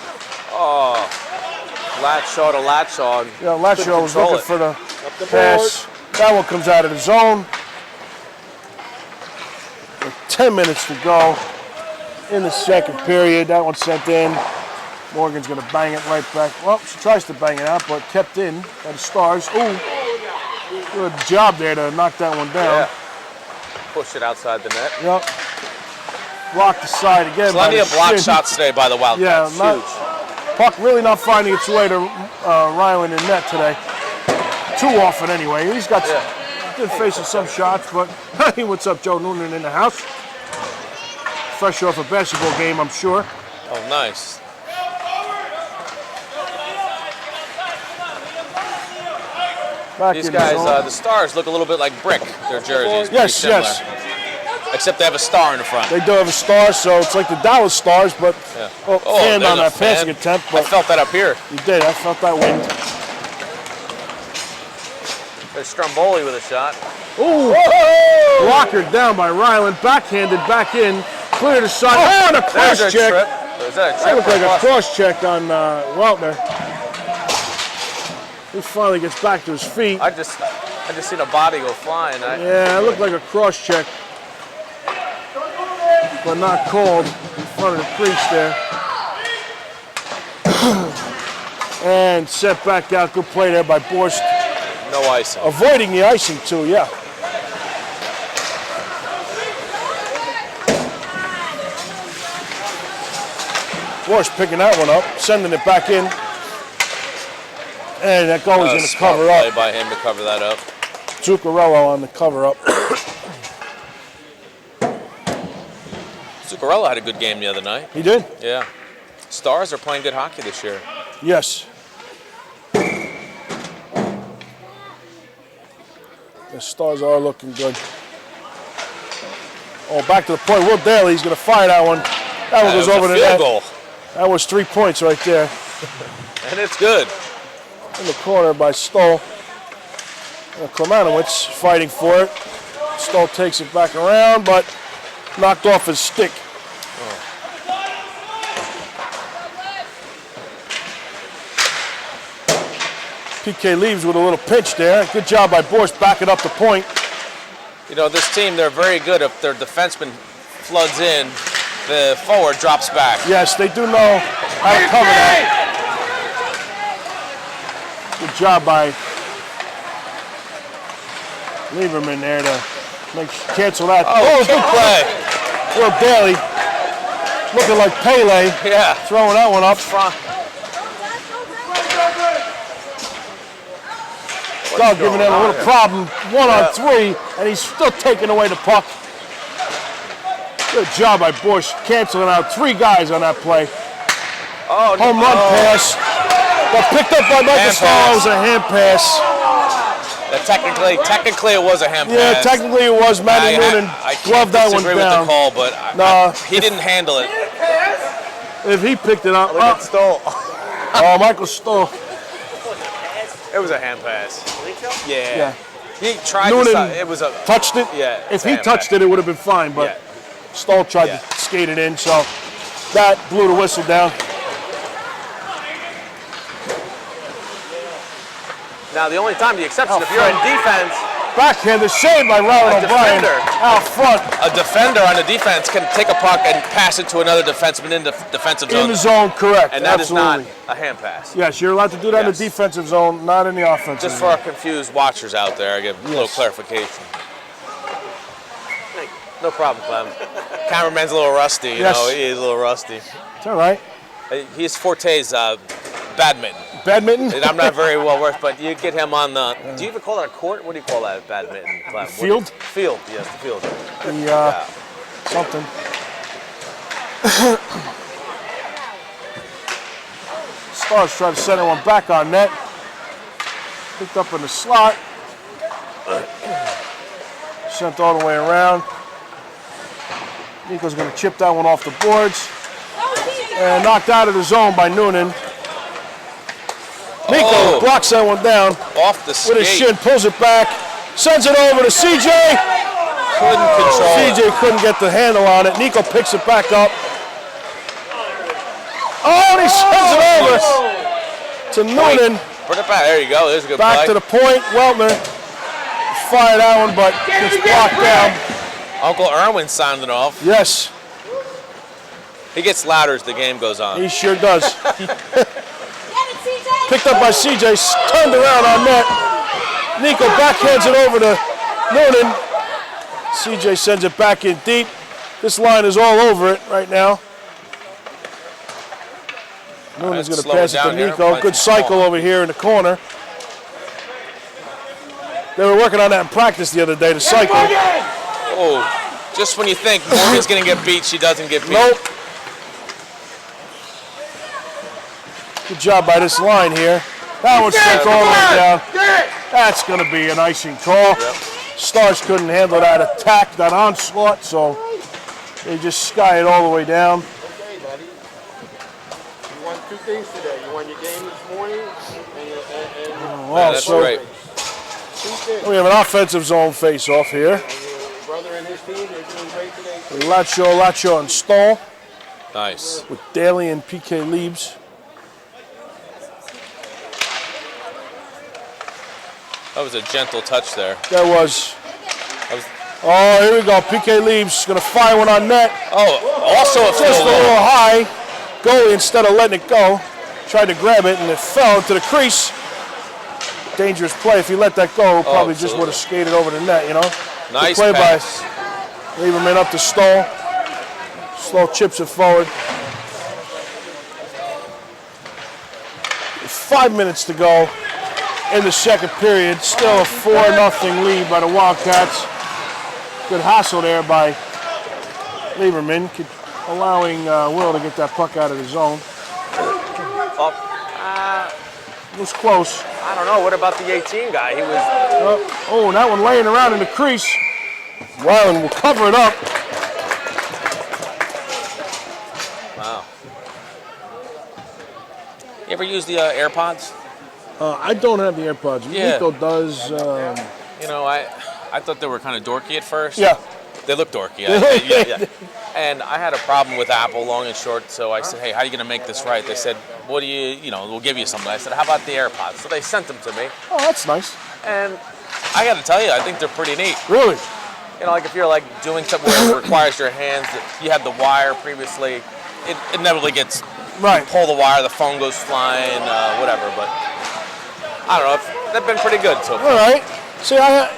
Latshaw to Latshaw. Yeah, Latshaw was control looking it. for the pass. That one comes out of the zone. With 10 minutes to go in the second period. That one sent in. Morgan's going to bang it right back. Well, she tries to bang it out, but kept in by the Stars. Ooh, good job there to knock that one down. Yeah. Push it outside the net. Yep. Blocked the side again. Plenty by of the block shin. shots today by the Wildcats. Yeah, Huge. puck really not finding its way to Ryland in net today. Too often anyway. He's got good facing some shots, but hey, what's up, Joe Noonan in the house? Fresh off a basketball game, I'm sure. Oh, nice. Back These in the guys, zone. the Stars look a little bit like Brick, their jerseys. Yes, Pretty yes. similar. Except they have a star in the front. They do have a star, so it's like the Dallas Stars, but fanned there's on a that fan. passing attempt. I But felt that up here. you did. I felt that wind. There's Stromboli with a shot. Ooh! Blocker down by Ryland. Backhanded back in. Cleared the shot. Oh, and a cross There's a check. trip. Is that a That trip? looked like or a cross? cross check on Weltner. He finally gets back to his feet. I just seen a body go flying. Yeah, it looked like a cross check, but not called in front of the crease there. And set back out. Good play there by Borst. No icing. Avoiding the icing too, yeah. Borst picking that one up, sending it back in. And that goal is going to Smart cover play up. by him to cover that up. Zuccarello on the cover up. Zuccarello had a good game the other night. He did? Yeah. Stars are playing good hockey this year. Yes. The Stars are looking good. Oh, back to the point. Will Daly's going to fire that one. That one It goes was over a the field net. goal. That was 3 points right there. And it's good. In the corner by Stoll. Klemanowicz fighting for it. Stoll takes it back around, but knocked off his stick. PK leaves with a little pinch there. Good job by Borst backing up the point. You know, this team, they're very good. If their defenseman floods in, the forward drops back. Yes, they do know how to cover that. Good job by Lieberman there to cancel that. Oh, good play. Will Daly looking like Pele, Yeah. throwing that one up. Doug giving them a little problem, 1-on-3, and he's still taking away the puck. Good job by Bush, canceling out 3 guys on that play. Oh, no. Home run pass, but picked up by Michael Hand Stahl. pass. It was a hand pass. Technically it was a hand Yeah, pass. technically it was. Matty Noonan I can't gloved that one disagree with down. the call, but No. he didn't handle it. If he picked it up, Stole. oh, Michael Stahl. It was a hand pass. Yeah. Yeah. He tried Noonan to. It was a. touched it. Yeah, If it's a he hand touched pass. it, it would have been fine, but Yeah. Stahl tried Yeah. to skate it in, so that blew the whistle down. Now the only time the exception, if you're in defense, Backhand is saved by Ronald A O'Brien defender. out front a defender on the defense can take a puck and pass it to another defenseman in the defensive in zone, the zone, correct. and that is Absolutely. not a hand pass. Yes, you're allowed to do that Yes. in the defensive zone, not in the offensive Just for zone. our confused watchers out there, I give a little Yes. clarification. No problem, Clem. Cameraman's a little rusty, you Yes. know, he is a little rusty. It's all right. His forte's badminton. Badminton? And I'm not very well versed, but you get him on the. Do you even call that a court? What do you call that? Badminton. Clem? What do you- Field? Field. Yes, the field. Something. Stars try to center one back on net. Picked up in the slot. Sent all the way around. Nico's going to chip that one off the boards. And knocked out of the zone by Noonan. Nico Oh. blocks that one down Off the skate. with his shin, pulls it back, sends it over to CJ. Couldn't control it. CJ couldn't get the handle on it. Nico picks it back up. Oh, and he sends it over to Noonan. Put it back. There you go. There's a good Back play. to the point. Weltner fired that one, but gets blocked down. Uncle Irwin sounding off. Yes, He gets louder as the game goes on. he sure does. Picked up by CJ, turned around on net. Nico backhands it over to Noonan. CJ sends it back in deep. This line is all over it right now. Noonan's going to slow it pass it to down here. Nico. Play Good some cycle ball. over here in the corner. They were working on that in practice the other day, the cycle. Oh, just when you think Morgan's going to get beat, she doesn't get beat. Nope. Good job by this line here. That one's sent all the way down. That's going to be an icing call. Yep. Stars couldn't handle that attack, that onslaught, so they just sky it all the way down. Okay, buddy. You won 2 things today. You won your game this morning, and Well, That's so great. 2 things. we have an offensive zone face-off here. Your brother and his team, they're doing great today. Lacho, and Stahl Nice. with Daly and PK Leibs. That was a gentle touch there. That was. That was Oh, here we go. PK Leibs going to fire one on net. also a Just field a goal. little high. Goalie, instead of letting it go, tried to grab it and it fell into the crease. Dangerous play. If he let that go, probably just would have skated over the net, you know? Nice Good play pass. by Lieberman up to Stoll. Stoll chips it forward. 5 minutes to go in the second period. Still a 4-0 lead by the Wildcats. Good hassle there by Lieberman, allowing Will to get that puck out of the zone. It was close. I don't know. What about the 18 guy? He was. Oh, that one laying around in the crease. Wyland will cover it up. Wow. You ever use the AirPods? I don't have the AirPods. Yeah. Nico does. You know, I thought they were kind of dorky at first. Yeah. They look dorky. Yeah. And I had a problem with Apple, long and short, so I said, hey, how are you going to make this right? They said, what do you know, we'll give you something. I said, how about the AirPods? So they sent them to me, Oh, that's nice. and I got to tell you, I think they're pretty neat. Really? You know, like if you're like doing something where it requires your hands, you had the wire previously, it inevitably gets, Right. pull the wire, the phone goes flying, whatever, but I don't know, they've been pretty good so far. All right. See, I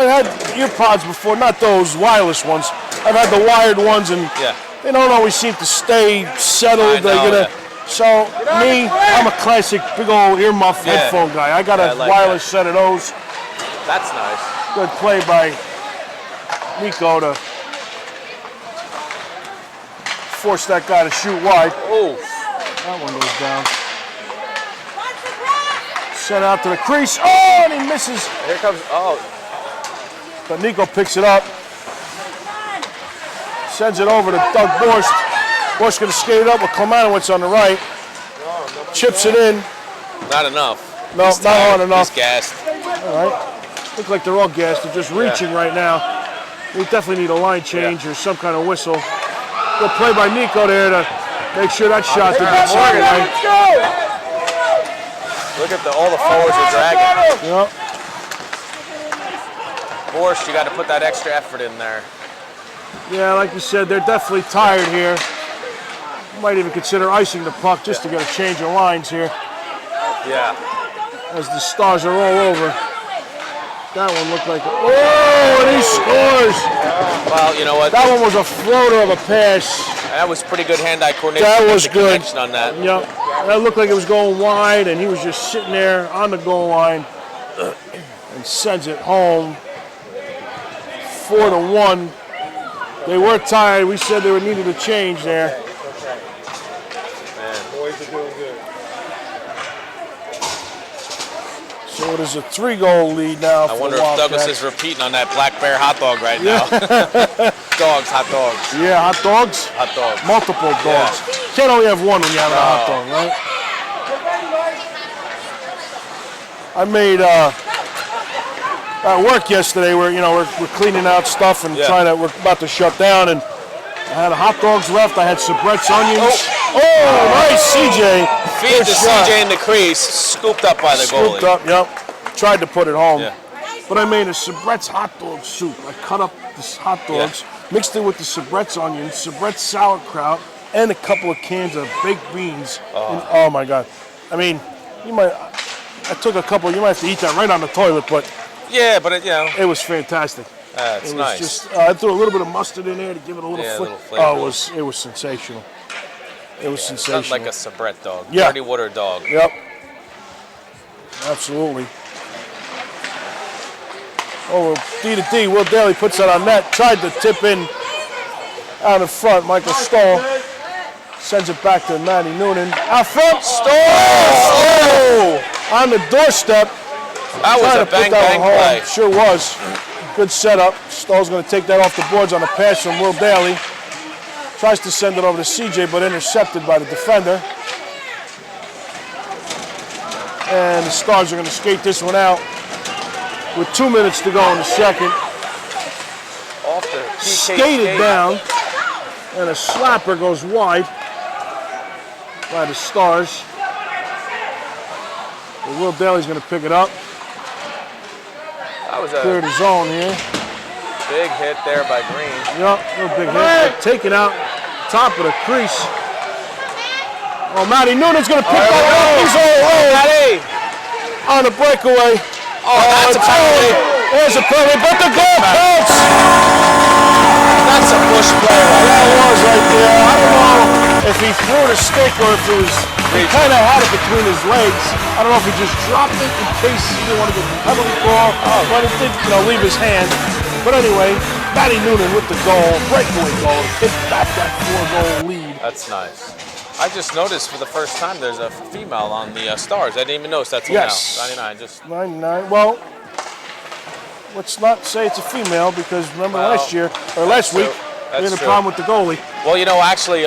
had earpods before, not those wireless ones. I've had the wired ones, and Yeah. they don't always seem to stay settled. I know, They're gonna. So me, I'm a classic big old earmuff Yeah. headphone guy. I got a Yeah, I like wireless set of those. That's nice. Good play by Nico to force that guy to shoot wide. Oh, That one goes down. Sent out to the crease. Oh, and he misses. here comes, But Nico picks it up. Sends it over to Doug Borst. Borst going to skate it up with Klemanowicz on the right. Chips it in. not enough. No, He's not tired. hard enough. He's gassed. All right. Look like they're all gassed. They're just reaching right now. We definitely need a line change or some kind of whistle. Good play by Nico there to make sure that shot didn't get sent away. Look at all the forwards are dragging. Yep. Borst, you got to put that extra effort in there. Yeah, like you said, they're definitely tired here. Might even consider icing the puck just to get a change of lines here Yeah. as the Stars are all over. That one looked like, oh, and he scores. Well, you know what? That one was a floater of a pass. That was pretty good hand-eye coordination. That Got was the good. connection on that. Yep. That looked like it was going wide, and he was just sitting there on the goal line and sends it home. 4-1. They were tired. We said they were needed a change there. Boys are doing good. So it is a 3-goal lead now I for wonder the if Wildcats. Douglas is repeating on that Black Bear hot dog right now. Dogs, hot dogs, Yeah, hot dogs. hot dogs. Multiple dogs. Can't only have one when you have a hot dog, right? I made at work yesterday. We're cleaning out stuff and we're about to shut down, and I had hot dogs left. I had Sabret's onions. Oh, nice, CJ. Feed Good the shot. CJ in the crease, scooped up by the goalie. Scooped up, yep. Tried to put it home. Yeah. But I made a Sabret's hot dog soup. I cut up the hot dogs, mixed it with the Sabret's onions, Sabret's sauerkraut, and a couple of cans of baked beans. And, oh my God. I mean, I took a couple, you might have to eat that right on the toilet, but Yeah, but it was fantastic. it's It was nice. just, I threw a little bit of mustard in there to give it a little Yeah, a flavor. little flavor. It was sensational. It was Sounds sensational. like a Sabret dog. Yeah. Dirty water dog. Yep. Absolutely. Over D to D. Will Daly puts that on net. Tried to tip in out in front. Michael Stahl sends it back to Matty Noonan. Out front. Stahl! Oh! On the doorstep. That was Trying a to put bang that bang one home. play. Sure was. Good setup. Stall's going to take that off the boards on a pass from Will Daly. Tries to send it over to CJ, but intercepted by the defender. And the Stars are going to skate this one out with 2 minutes to go in the second. Off the PK Skated skate. down, and a slapper goes wide by the Stars. But Will Daly's going to pick it up. That was Clear a the zone here. big hit there by Green. Yep, no big hit. Taken out top of the crease. Oh, Matty Noonan's going to pick that up. He's all alone Matty! on the breakaway. Oh, that's a penalty. There's a penalty, but the goal counts. That's a push play right That there. was right there. I don't know if he threw the stick or if it was, he kind of had it between his legs. I don't know if he just dropped it in case he didn't want to get the penalty call, but it did, leave his hand. But anyway, Matty Noonan with the goal, breakaway goal, kicked back that 4-goal lead. That's nice. I just noticed for the first time there's a female on the Stars. I didn't even notice that till Yes. now. 99. Just 99. Well, let's not say it's a female because remember Well, last week, we That's had a true. problem with the goalie. well, actually,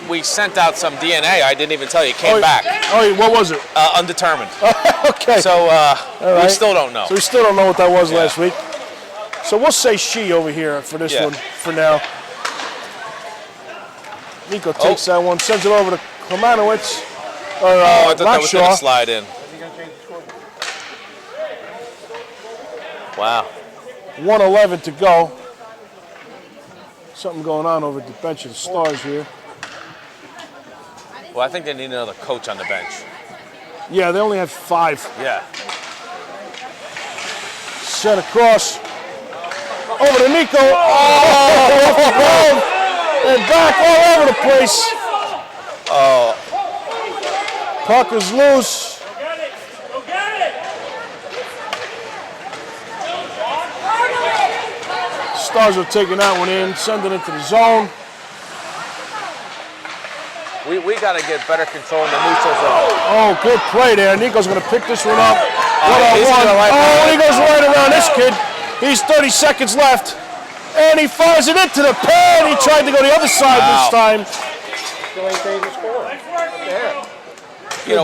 we sent out some DNA. I didn't even tell you. It came back Oh, what was it? undetermined. Okay. So we right. still don't know. So we still don't know what that was Yeah. last week. So we'll say she over here for this Yeah. one for now. Nico takes that one, sends it over to Klemanowicz. Or I thought that was going Latshaw. to slide in. Wow. 1:11 to go. Something going on over at the bench of the Stars here. Well, I think they need another coach on the bench. Yeah, they only have 5. Yeah. Set across. Over to Nico. Oh, off the glove. And back all over the place. Oh, Puck is loose. Go get it. Go get it. Stars are taking that one in, sending it to the zone. we got to get better control in the neutral zone. Oh, good play there. Nico's going to pick this one up. he's One-on-one. gonna wipe Oh, it. he goes right around this kid. He's 30 seconds left. And he fires it into the pad. He tried to go the other side Wow. this time. Still ain't changed the score.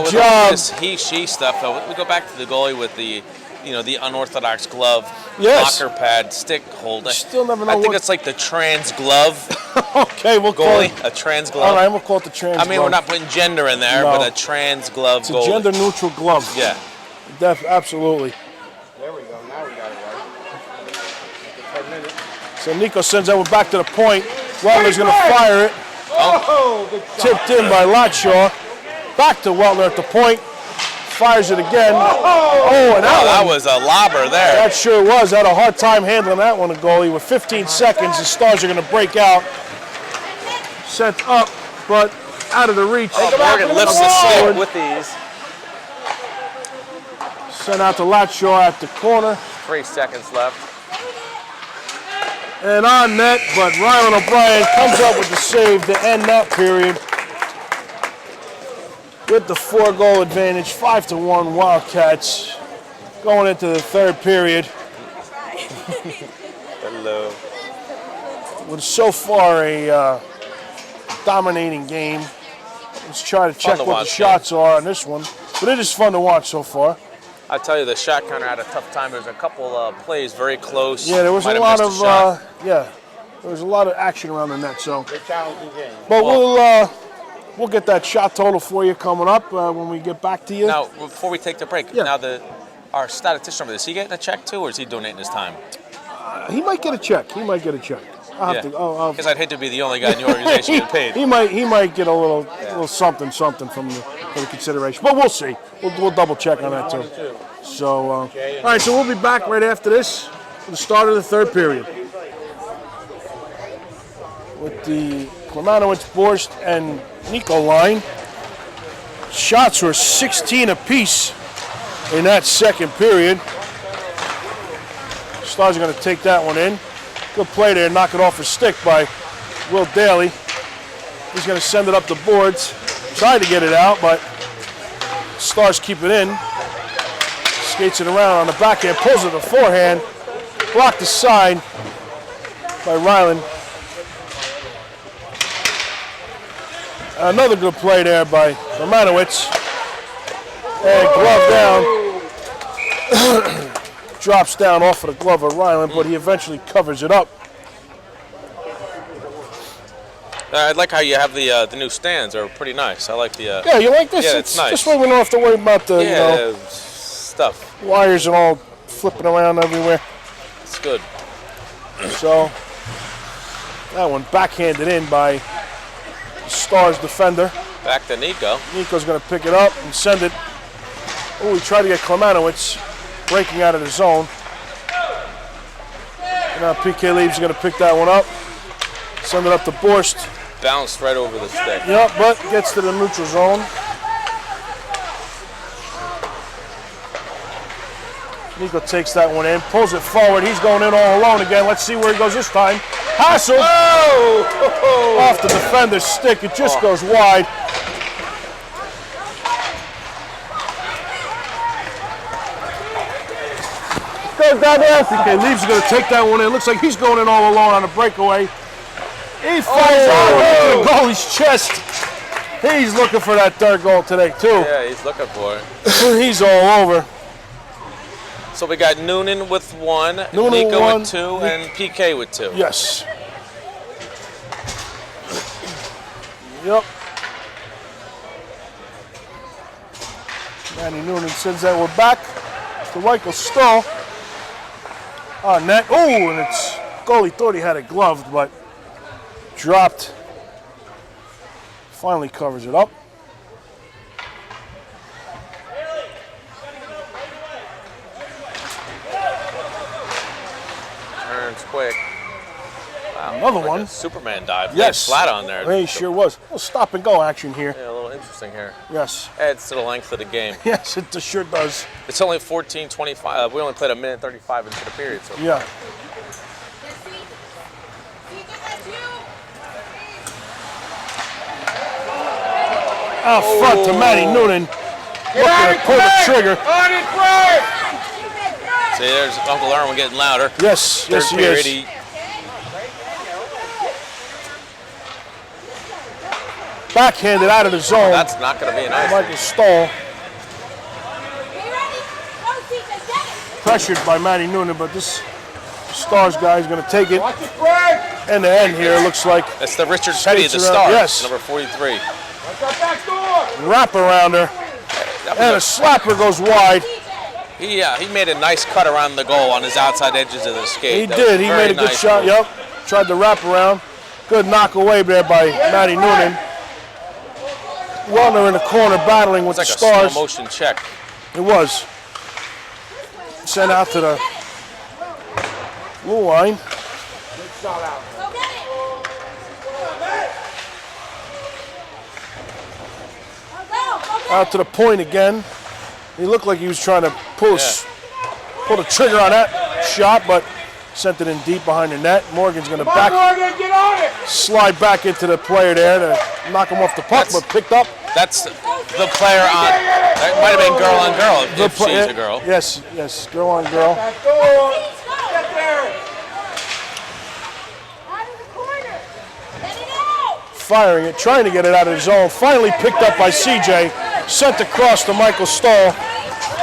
With job. all this he/she stuff, though, we go back to the goalie with the unorthodox glove, Yes. locker pad, stick hold. Still never know I think what- it's like the trans glove Okay, we'll call goalie, it. a trans glove. All right, we'll call it the trans I mean, glove. we're not putting gender in there, No. but a trans glove It's a goalie. gender-neutral glove. Yeah. Absolutely. There we go. Now we got it right. 10 minutes. So Nico sends that one back to the point. Weltner's going to fire it. Oh, good shot. Tipped in by Latshaw. Back to Weltner at the point. Fires it again. Oh, and That that one. was a lobber there. That sure was. Had a hard time handling that one, the goalie. With 15 seconds, the Stars are going to break out. Sent up, but out of the reach. Morgan lifts the stick with these. Sent out to Latshaw at the corner. 3 seconds left. And on net, but Rylan O'Brien comes up with the save to end that period. With the 4-goal advantage, 5-1 Wildcats going into the third period. Hello. With so far a dominating game. Let's try to check to what the watch, shots are on this one. But it is fun to watch so far. I tell you, the shot counter had a tough time. There was a couple plays very close. Yeah, there was Might a have lot missed of a shot. there was a lot of action around the net. So, Big challenging game. but we'll get that shot total for you coming up when we get back to you. Now, before we take the break, Yeah. now our statistician, is he getting a check too, or is he donating his time? He might get a check. I'll have to. I'll- Because I'd hate to be the only guy in the organization getting paid. He might get a little something from the consideration, but we'll see. We'll double check on that too. So, all right. So we'll be back right after this for the start of the third period with the Klemanowicz, Borst, and Nico line. Shots were 16 apiece in that second period. Stars are going to take that one in. Good play there, knock it off his stick by Will Daly. He's going to send it up the boards. Tried to get it out, but Stars keep it in. Skates it around on the backhand, pulls it to the forehand. Blocked aside by Ryland. Another good play there by Romanowicz. And glove down. Drops down off of the glove of Ryland, but he eventually covers it up. I like how you have the new stands. Are pretty nice. I like the. Yeah, you like this? Yeah, it's nice. This way we don't have to worry about the stuff. wires and all flipping around everywhere. It's good. So that one backhanded in by the Stars defender. Back to Nico. Nico's going to pick it up and send it. Oh, he tried to get Klemanowicz breaking out of the zone. Now PK Leaves going to pick that one up. Send it up to Borst. Bounced right over the stick. Yep, but gets to the neutral zone. Nico takes that one in, pulls it forward. He's going in all alone again. Let's see where he goes this time. Hassel! Oh! Off the defender's stick. It just goes wide. Okay, Leaves going to take that one in. Looks like he's going in all alone on a breakaway. He fires all into the goalie's chest. He's looking for that third goal today, too. Yeah, he's looking for it. He's all over. So we got Noonan with 1, Noonan Nico one, with 2, and PK with 2. Yes. Yep. Manny Noonan sends that one back to Michael Stahl. On net. Oh, and it's goalie thought he had it gloved, but dropped. Finally covers it up. Turns quick. Wow, Another like one. a Superman dive. Yes. Laid flat on there. He sure was. A little stop and go action here. Yeah, a little interesting here. Yes. Adds to the length of the game. Yes, it sure does. It's only 14:25. We only played a minute 35 into the period. So Yeah. Out front to Manny Noonan. Looking to pull the trigger. see, there's Uncle Irwin getting louder. Yes, Third yes he period, is. Backhanded out of the zone. That's not going to be a nice. Michael Stahl. Pressured by Manny Noonan, but this Stars guy is going to take it. And the end here looks like That's the Richard Petty of the around- Stars, yes. number 43. wrap around her. And a slapper goes wide. He made a nice cut around the goal on his outside edges of the skate. He That was did. He very made a good nice shot. move. Yep. Tried to wrap around. Good knock away there by Manny Noonan. Wellner in the corner battling with It's the like a Stars. slow motion check. It was. Sent out to the blue line. Out to the point again. He looked like he was trying to pull the trigger on that shot, but sent it in deep behind the net. Morgan's going to slide back into the player there to knock him off the puck, but picked up. That's the player on. That might have been girl on girl if she's a girl. Yes, girl on girl. Firing it, trying to get it out of the zone. Finally picked up by CJ. Sent across to Michael Stahl.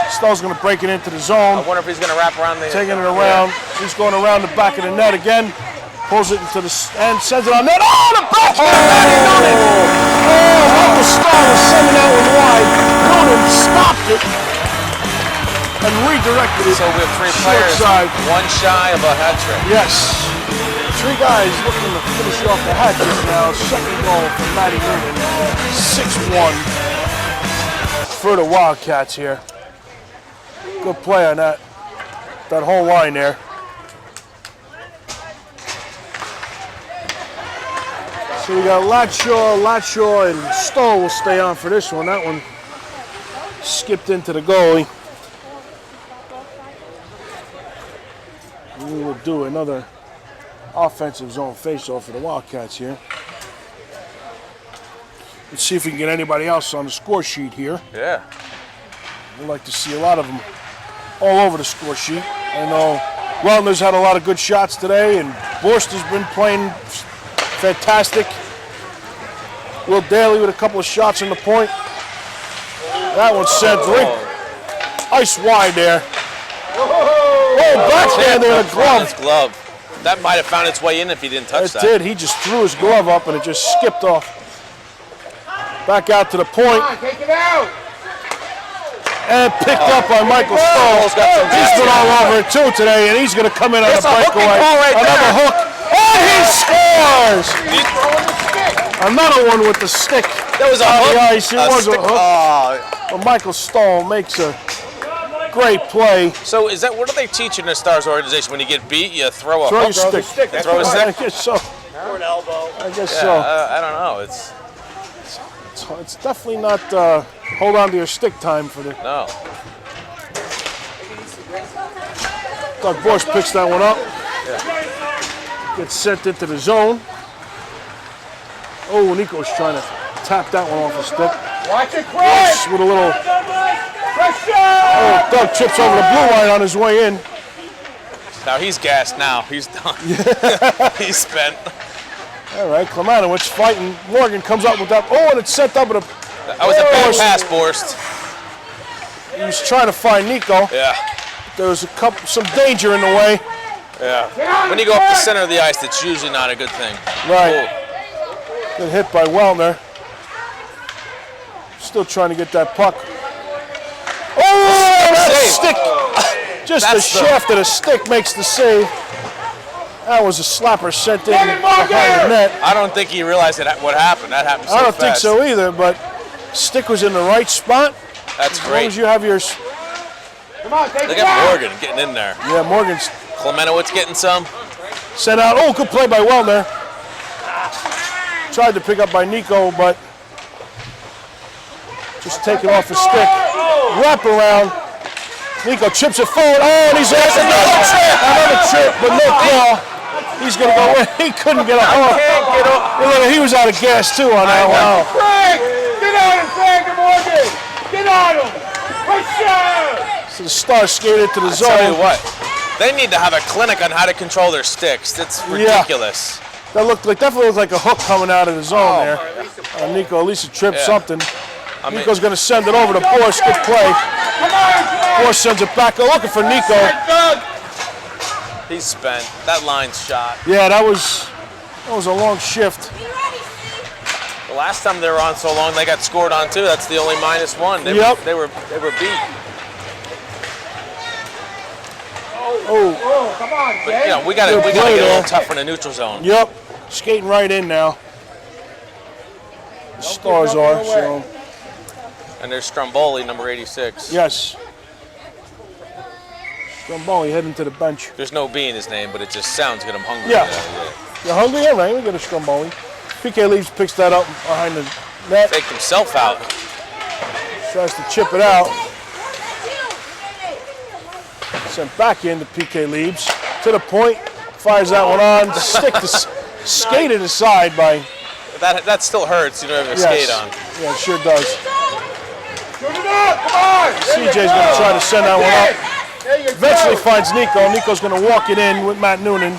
Stahl's going to break it into the I zone. wonder if he's going to wrap around the. Taking it around. He's going around the back of the net again. Pulls it into the and sends it on net. Oh, the backhand! Manny Noonan! Oh, Michael Stahl was sending that one wide. Noonan stopped it and redirected it. So we have three short players, side. one shy of a hat trick. Yes. Three guys looking to finish off the hat trick now. Second goal for Manny Noonan. 6-1 for the Wildcats here. Good play on that whole line there. So we got Latshaw, and Stoll will stay on for this one. That one skipped into the goalie. We will do another offensive zone face-off for the Wildcats here. Let's see if we can get anybody else on the score sheet here. Yeah. We'd like to see a lot of them all over the score sheet. I know Weltner's had a lot of good shots today, and Borst has been playing fantastic. Will Daly with a couple of shots on the point. That one's sent right ice wide there. Oh, backhand there, the glove. Glove. That might have found its way in if he didn't touch It that. did. He just threw his glove up and it just skipped off. Back out to the point. Take it out. And picked up by Michael Stoll. He's been all over it too today, and he's going to come in on a breakaway. Another hook. And he scores! Another one with the stick. That was a on hook. the ice. It was a stick. hook. Well, Michael Stoll makes a great play. So is that what do they teach in the Stars organization? When you get beat, you throw a Throw hook? your stick. Throw a stick? I guess so. Or an elbow. I guess Yeah, so. I don't know. It's definitely not hold on to your stick time for the. No. Doug Borst picks that one up. Gets sent into the zone. Oh, Nico's trying to tap that one off the stick. Watch it, Chris. With a little. Pressure. Oh, Doug chips over the blue line on his way in. Now he's gassed now. He's done. He's spent. All right, Klemanowicz fighting. Morgan comes up with that. Oh, and it's sent up with a. That was a bad pass, Borst. He was trying to find Nico. Yeah. There was some danger in the way. Yeah. When you go up the center of the ice, it's usually not a good thing. Right. Good hit by Weltner. Still trying to get that puck. Oh, that stick! Just the shaft of the stick makes the save. That was a slapper sent in behind the net. I don't think he realized what happened. That happened so I don't fast. think so either, but stick was in the right spot. That's As long great. as you have your. Come on, take Look it at out. Morgan getting in there. Yeah, Morgan's Klemanowicz getting some. sent out. Oh, good play by Weltner. Tried to pick up by Nico, but just taken off his stick. Wrap around. Nico chips it forward. Oh, and he's off another trip, but no claw. He's going to go in. He couldn't get up. He was out of gas, too, on that one. Frank, get on him, Frank and Morgan. Get on him. Pressure. So the Stars skated to the Tell you zone. what, they need to have a clinic on how to control their sticks. It's ridiculous. That definitely looked like a hook coming out of the zone there. Nico at least tripped something. Nico's going to send it over to Borst. Good play. Borst sends it back. Looking for Nico. He's spent. That line's shot. Yeah, that was a long shift. The last time they were on so long, they got scored on too. That's the only -1. They were beat. Oh, Come on, But Jay. you know, we gotta Good get play a little there. tougher in the neutral zone. yep. Skating right in now. The Stars are, so And there's Stromboli, number 86. yes. Stromboli heading to the bench. There's no B in his name, but it just sounds good. I'm hungry. Yeah. You're hungry? All right, we got a Stromboli. PK Leaves picks that up behind the net. Faked himself out. Tries to chip it out. Sent back into PK Leaves. To the point. Fires that one on. Stick to skated aside by. That still hurts. You don't have a Yes. skate on. Yeah, it sure does. Shoot it up. Come on. CJ's going to try to send that one up. There you Eventually go. finds Nico. Nico's going to walk it in with Matt Noonan.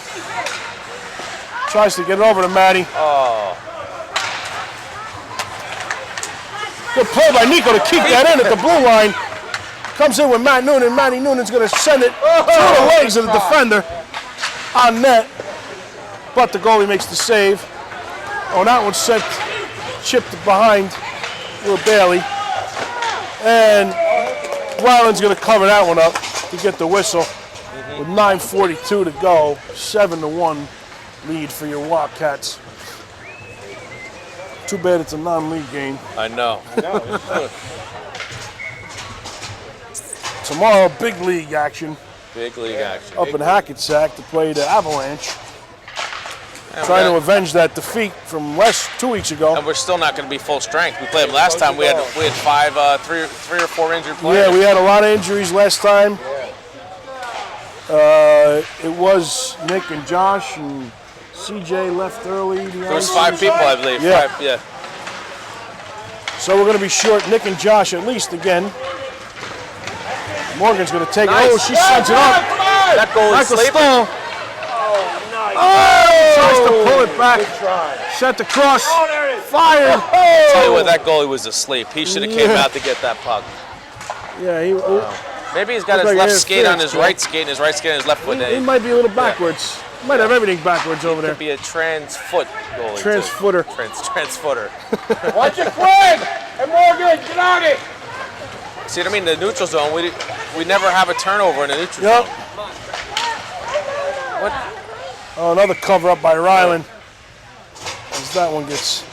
Tries to get it over to Matty. Oh. Good play by Nico to keep that in at the blue line. Comes in with Matt Noonan. Matty Noonan's going to send it through the legs of the defender on net. But the goalie makes the save. Oh, that one's sent, chipped behind Will Bailey. And Ryland's going to cover that one up to get the whistle. With 9:42 to go, 7-1 lead for your Wildcats. Too bad it's a non-league game. I know. Tomorrow, big league action Big league action. up in Hackensack to play the Avalanche. And Trying to we're- avenge that defeat from 2 weeks ago. And we're still not going to be full strength. We played them last time. We had three or four injured players. Yeah, we had a lot of injuries last time. It was Nick and Josh, and CJ left early. There was 5 people, I believe. Yeah. 5, yeah. So we're going to be short Nick and Josh at least again. Morgan's going to take it. Nice. Oh, she sends it up. That goal is Michael sleeping. Stoll. Oh, tries to pull it back. Sent across. Fired. Tell you what, that goalie was asleep. He should have came out to get that puck. Yeah, he Maybe he's got Looked his like left he has skate on fears, his bro. right skate and his right skate on his left foot. he might be a little backwards. He might have everything backwards over there. Be a trans-foot goalie. too. Transfooter. Trans-footer. Watch it, Craig! And Morgan, get on it! See what I mean? The neutral zone, we never have a turnover in the neutral Yep. zone. What? Oh, another cover up by Ryland. As that one gets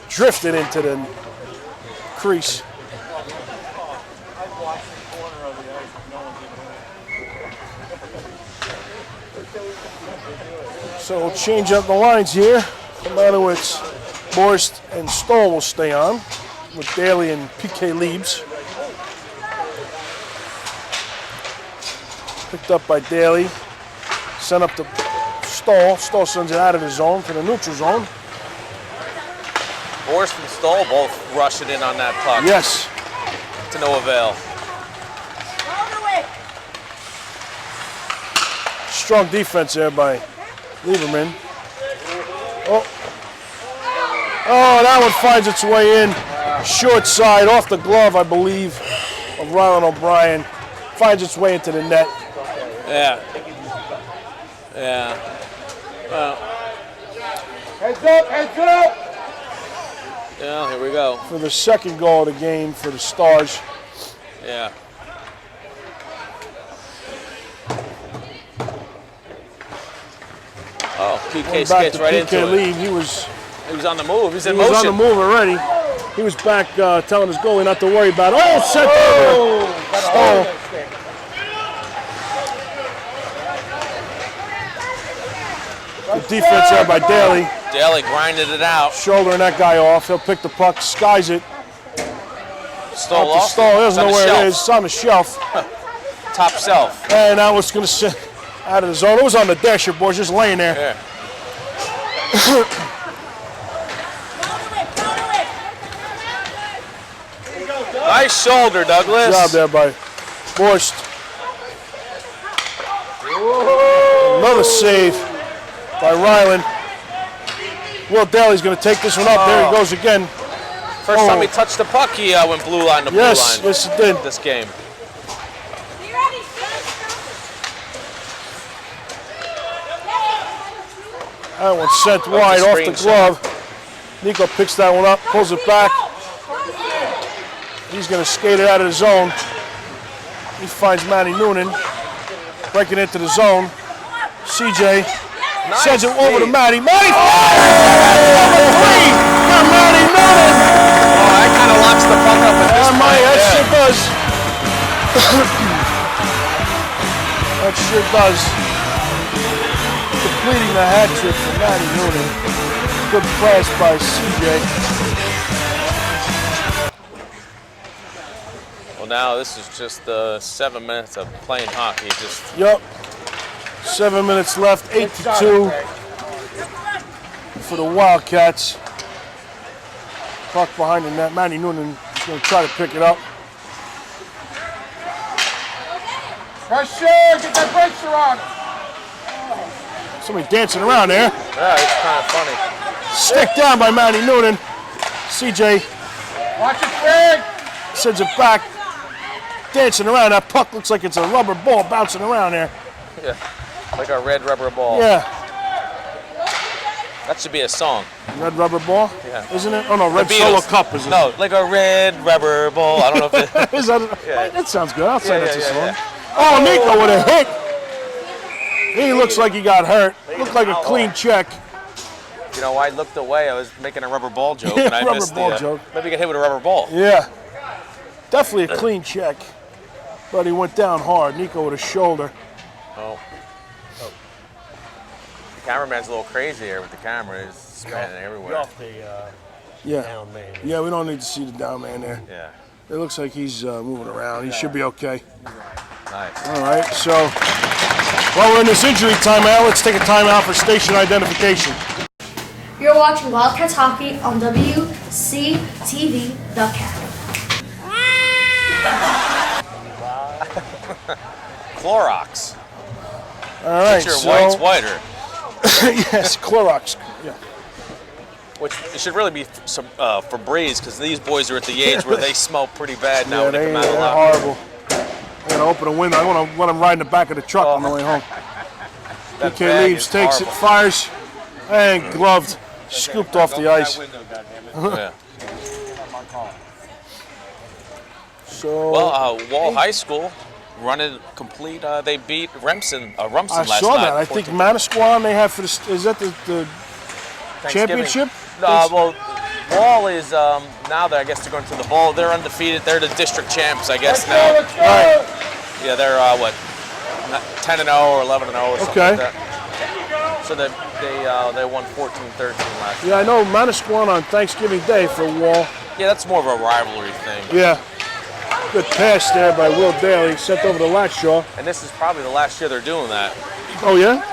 drifted into the crease. So we'll change up the lines here. No matter which, Borst and Stoll will stay on with Daly and PK Liebs. Picked up by Daly. Sent up to Stoll. Stoll sends it out of the zone to the neutral zone. Borst and Stoll both rushing in on that puck. Yes. To no avail. Strong defense there by Lieberman. Oh, that one finds its way in. Short side, off the glove, I believe, of Ryland O'Brien. Finds its way into the net. Yeah. Yeah. Heads up, heads up! Yeah, here we go. For the second goal of the game for the Stars. Yeah. Oh, PK Back skates to right PK into it. Lee. He was on the move. He's in He was motion. on the move already. He was back telling his goalie not to worry about it. Oh, sent over. Stoll. Good defense there by Daly. Daly grinded it out. Shouldering that guy off. He'll pick the puck, skies it. Stole Up to off. Stoll. He It's doesn't on know the where shelf. it is. It's on the shelf. Top shelf. And I was going to sit out of the zone. It was on the dasher, boys, just laying there. Yeah. Nice shoulder, Douglas. Good job there by Borst. Another save by Ryland. Will Daly's going to take this one up. There he goes again. First time he touched the puck, he went blue line to blue Yes, line. yes, it did. This game. That one sent wide off the screen glove. Nico picks that one up, pulls it back. He's going to skate it out of the zone. He finds Manny Noonan breaking into the zone. CJ sends it over to Manny. Manny number 3 for Manny Noonan. Oh, that kind of locks the puck up at this point. That sure does. That sure does. Completing the hat trick for Manny Noonan. Good pass by CJ. Well, now this is just 7 minutes of playing hockey. Just Yup. 7 minutes left. 8-2 for the Wildcats. Puck behind the net. Manny Noonan is going to try to pick it up. Pressure! Get that pressure on! Somebody dancing around there. yeah, it's kind of funny. Stick down by Manny Noonan. CJ Watch it, Craig! sends it back. Dancing around. That puck looks like it's a rubber ball bouncing around there. Yeah, like a red rubber ball. Yeah. That should be a song. Red rubber ball? Yeah. Isn't it? Oh no, Red The Solo Beatles. Cup is it? No, like a red rubber ball. I don't know if it. Is that, Yeah. that sounds good. I'll say Yeah, that's yeah, a song. yeah, Oh, Nico with a hit. He looks like he got hurt. Looked like a clean check. You know, I looked away. I was making a rubber ball joke, Yeah, and I rubber missed ball the. joke. Maybe get hit with a rubber ball. Yeah. Definitely a clean check. But he went down hard. Nico with a shoulder. Oh. The cameraman's a little crazy here with the camera. He's spanning everywhere. Off the Yeah. down man. Yeah, we don't need to see the down man there. Yeah. It looks like he's moving around. He should be okay. Nice. All right, so while we're in this injury timeout, let's take a timeout for station identification. You're watching Wildcats Hockey on WCTV The Cat. Clorox. All right, Your so white's whiter. yes, Clorox. Yeah. Which it should really be some Febreze, because these boys are at the age where they smell pretty bad now Yeah, when they come out of the they're locker. horrible. I'm gonna open a window. I want to let them ride in the back of the truck on the way home. That PK bag leaves, is takes it, horrible. fires, and gloved, scooped off the ice. Yeah. So Well, Wall High School running complete. They beat Rumson I last night. saw that. I think 14. Manasquan they have for the. Is that the Thanksgiving. championship? Well, Wall is now that I guess they're going to the bowl. They're undefeated. They're the district champs, I guess now. Right. Yeah, they're what, 10-0 or 11-0 or something Okay. like that. So they won 14-13 last year. Yeah, I know Manasquan on Thanksgiving Day for Wall. Yeah, that's more of a rivalry thing. Yeah. Good pass there by Will Daly, sent over to Latshaw. And this is probably the last year they're doing that. Oh yeah?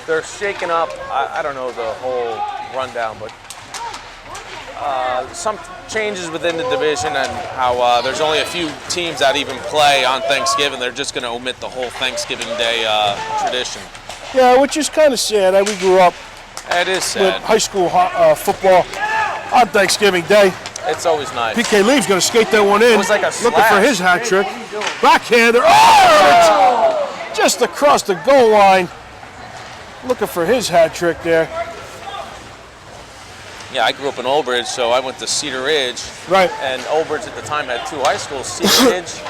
They're shaking up. I don't know the whole rundown, but some changes within the division and how there's only a few teams that even play on Thanksgiving. They're just going to omit the whole Thanksgiving Day tradition. Yeah, which is kind of sad. We grew up It is with sad. high school football on Thanksgiving Day. It's always nice. PK Lee's going to skate that one in. It was like a looking for slash. his hat trick. Backhander. Oh! Just across the goal line. Looking for his hat trick there. Yeah, I grew up in Old Bridge, so I went to Cedar Ridge. Right. And Old Bridge at the time had two high schools, Cedar Ridge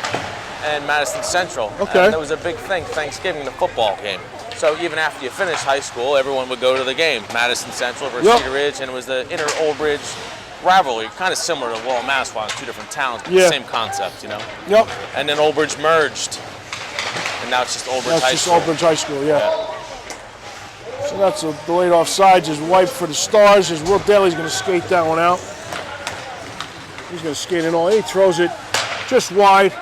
and Madison Central. Okay. And there was a big thing, Thanksgiving, the football game. So even after you finish high school, everyone would go to the game. Madison Central versus Yep. Cedar Ridge, and it was the inner Old Bridge rivalry, kind of similar to Wall and Manasquan, two different towns, but Yeah. the same concept, you know? Yep. And then Old Bridge merged, and now it's just Old Bridge That's High just School. Old Bridge High School, yeah. So that's a delayed offsides is wiped for the Stars as Will Daly's going to skate that one out. He's going to skate it all. He throws it just wide.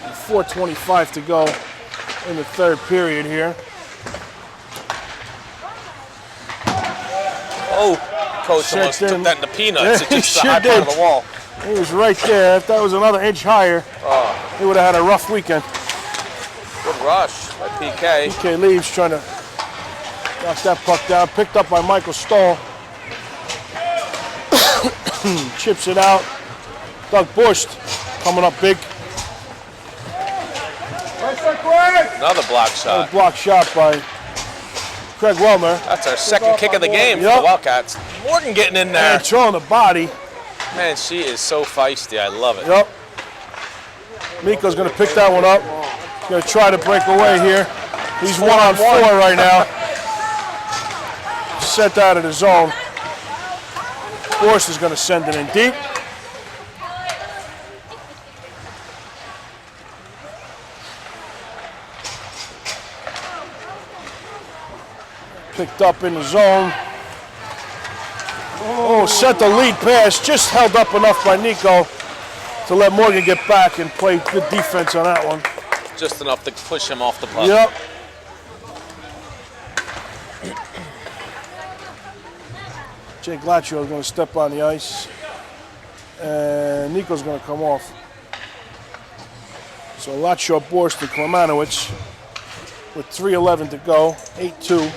And 4:25 to go in the third period here. Oh, coach almost Checked took in. that in the peanuts. Yeah, It he just the sure high part of did. the wall. He was right there. If that was another inch higher, he would have had a rough weekend. Good rush by PK. PK leaves trying to knock that puck down. Picked up by Michael Stahl. Chips it out. Doug Bush coming up big. Another block shot. Block shot by Craig Wellmer. That's our second kick of the game for Yep. the Wildcats. Morgan getting in there. And throwing the body. Man, she is so feisty. I love it. Yep. Miko's going to pick that one up. Going to try to break away here. He's 1-on-4 right now. Sent out of the zone. Force is going to send it in deep. Picked up in the zone. Oh, sent the lead pass. Just held up enough by Nico to let Morgan get back and play good defense on that one. Just enough to push him off the puck. Yep. Jake Lachio is going to step on the ice. And Nico's going to come off. So Lachio, Borst, to Klemanowicz with 3:11 to go, 8-2.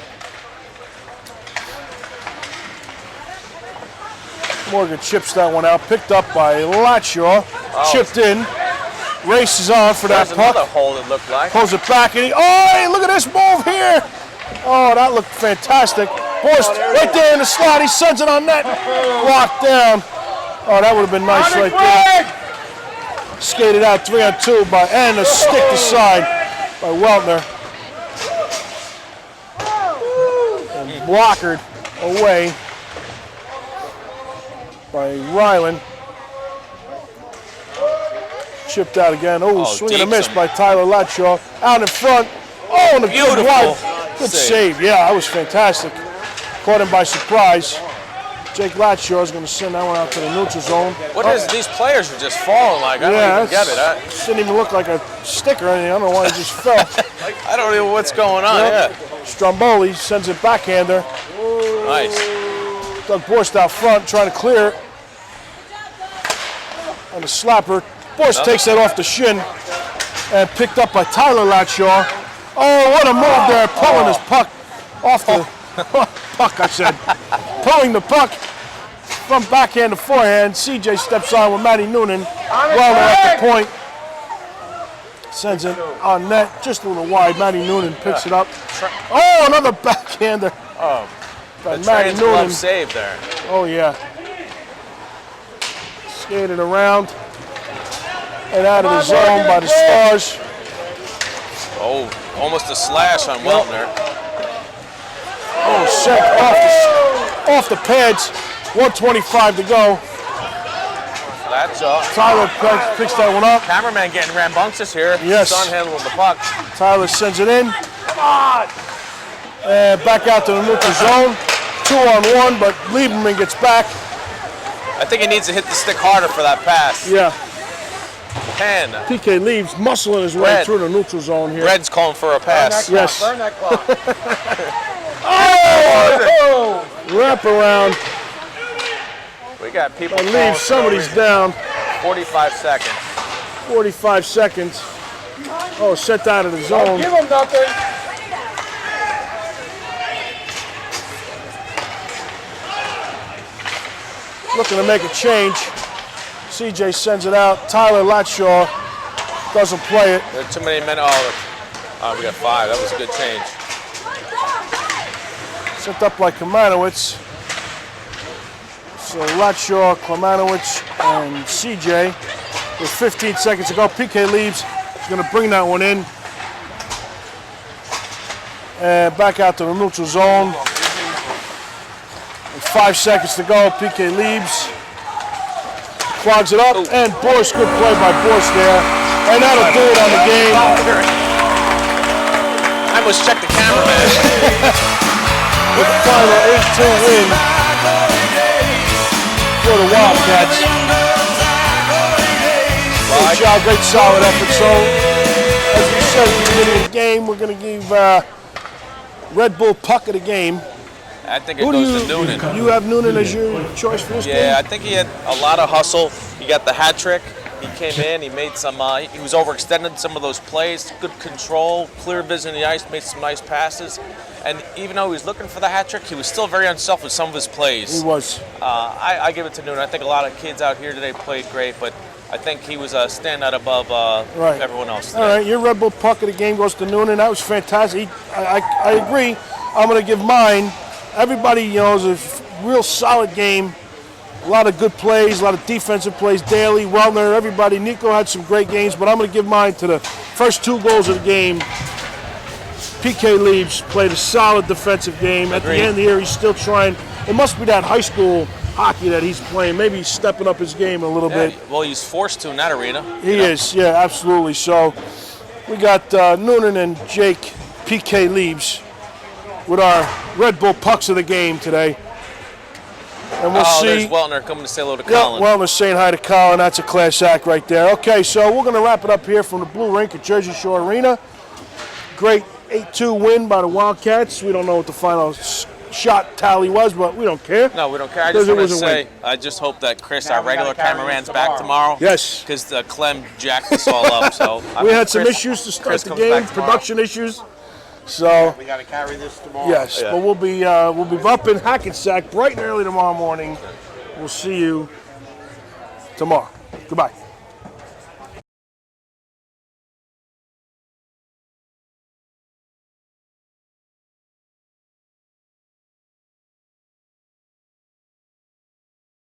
Morgan chips that one out, picked up by Lachio, chipped in, races on for that There's puck. another hole it looked like. Pulls it back and hey, look at this move here. Oh, that looked fantastic. Borst right there in the slot. He sends it on net. Locked down. Oh, that would have been nice right there. Skated out 3-on-2 and a stick to side by Weltner. And blockered away by Ryland. Chipped out again. Oh, swing and a miss decent. by Tyler Latshaw. Out in front. Oh, and a good Beautiful wide. Good save. Yeah, that was fantastic. Caught him by surprise. Jake Latshaw is going to send that one out to the neutral zone. What is these players are just falling like? I don't even get it. Didn't even look like a stick or anything. I don't know why he just fell. I don't know what's going on. Yep. Yeah. Stromboli sends it backhander. Nice. Doug Borst out front trying to clear it. And the slapper Bush takes that off the shin and picked up by Tyler Latshaw. Oh, what a move there, pulling his puck off the puck, I said. Pulling the puck from backhand to forehand. CJ steps on with Matty Noonan. Wellner at the point. Sends it on net, just a little wide. Matty Noonan picks it up. Oh, another backhander. Oh, by the Matty trans Noonan. glove save there. Oh, yeah. Skated around and out of the zone by the Stars. Oh, almost a slash on Weltner. Oh, set off the pads. 1:25 to go. That's up. Tyler picks that one up. Cameraman getting rambunctious here. Yes. Son handling the puck. Tyler sends it in. And back out to the neutral zone. 2-on-1, but Lieberman gets back. I think he needs to hit the stick harder for that pass. Yeah. 10. PK leaves, muscling his way Red. through the neutral zone here. Red's calling for a pass. Yes. Burn that clock. Oh! Wrap around. We got people And calling leaves for no somebody's reason. down. 45 seconds. 45 seconds. Oh, sent out of the Don't zone. give him nothing. Looking to make a change. CJ sends it out. Tyler Latshaw doesn't play it. There are too many men. Oh, we got 5. That was a good change. Sent up by Klemanowicz. So Latshaw, Klemanowicz, and CJ with 15 seconds to go. PK leaves. He's going to bring that one in. And back out to the neutral zone. With 5 seconds to go. PK leaves. Clogs it up. And Boris, good play by Boris there. And that'll do it on the game. I must check the cameraman. With the final 8-2 win for the Wildcats. Great job, great solid effort. So, as we said at the beginning of the game, we're going to give Red Bull puck of the game. I think it goes to Noonan. You have Noonan as your choice for this game? Yeah, I think he had a lot of hustle. He got the hat trick. He came in, he made some, he was overextended some of those plays, good control, clear vision of the ice, made some nice passes. And even though he was looking for the hat trick, he was still very unselfish with some of his plays. He was. I give it to Noonan. I think a lot of kids out here today played great, but I think he was a standout above everyone else today. All right, your Red Bull puck of the game goes to Noonan. That was fantastic. I agree. I'm going to give mine. Everybody, it was a real solid game. A lot of good plays, a lot of defensive plays. Daly, Weltner, everybody. Nico had some great games, but I'm going to give mine to the first 2 goals of the game. PK Leaves played a solid defensive game. At the end of the year, he's still trying. It must be that high school hockey that he's playing. Maybe he's stepping up his game a little bit. Well, he's forced to in that arena. He is, yeah, absolutely. So we got Noonan and Jake PK Leaves with our Red Bull pucks of the game today. And we'll see. There's Weltner coming to say hello to Colin. Yeah, Welner's saying hi to Colin. That's a class act right there. Okay, so we're going to wrap it up here from the Blue Rink at Jersey Shore Arena. Great 8-2 win by the Wildcats. We don't know what the final shot tally was, but we don't care. No, we don't care. I just want to say, I just hope that Chris, our regular cameraman's back tomorrow. Yes. Because Clem jacked us all up. So we had some issues to start the game, production issues. So we got to carry this tomorrow. yes, but we'll be up in Hackensack bright and early tomorrow morning. We'll see you tomorrow. Goodbye.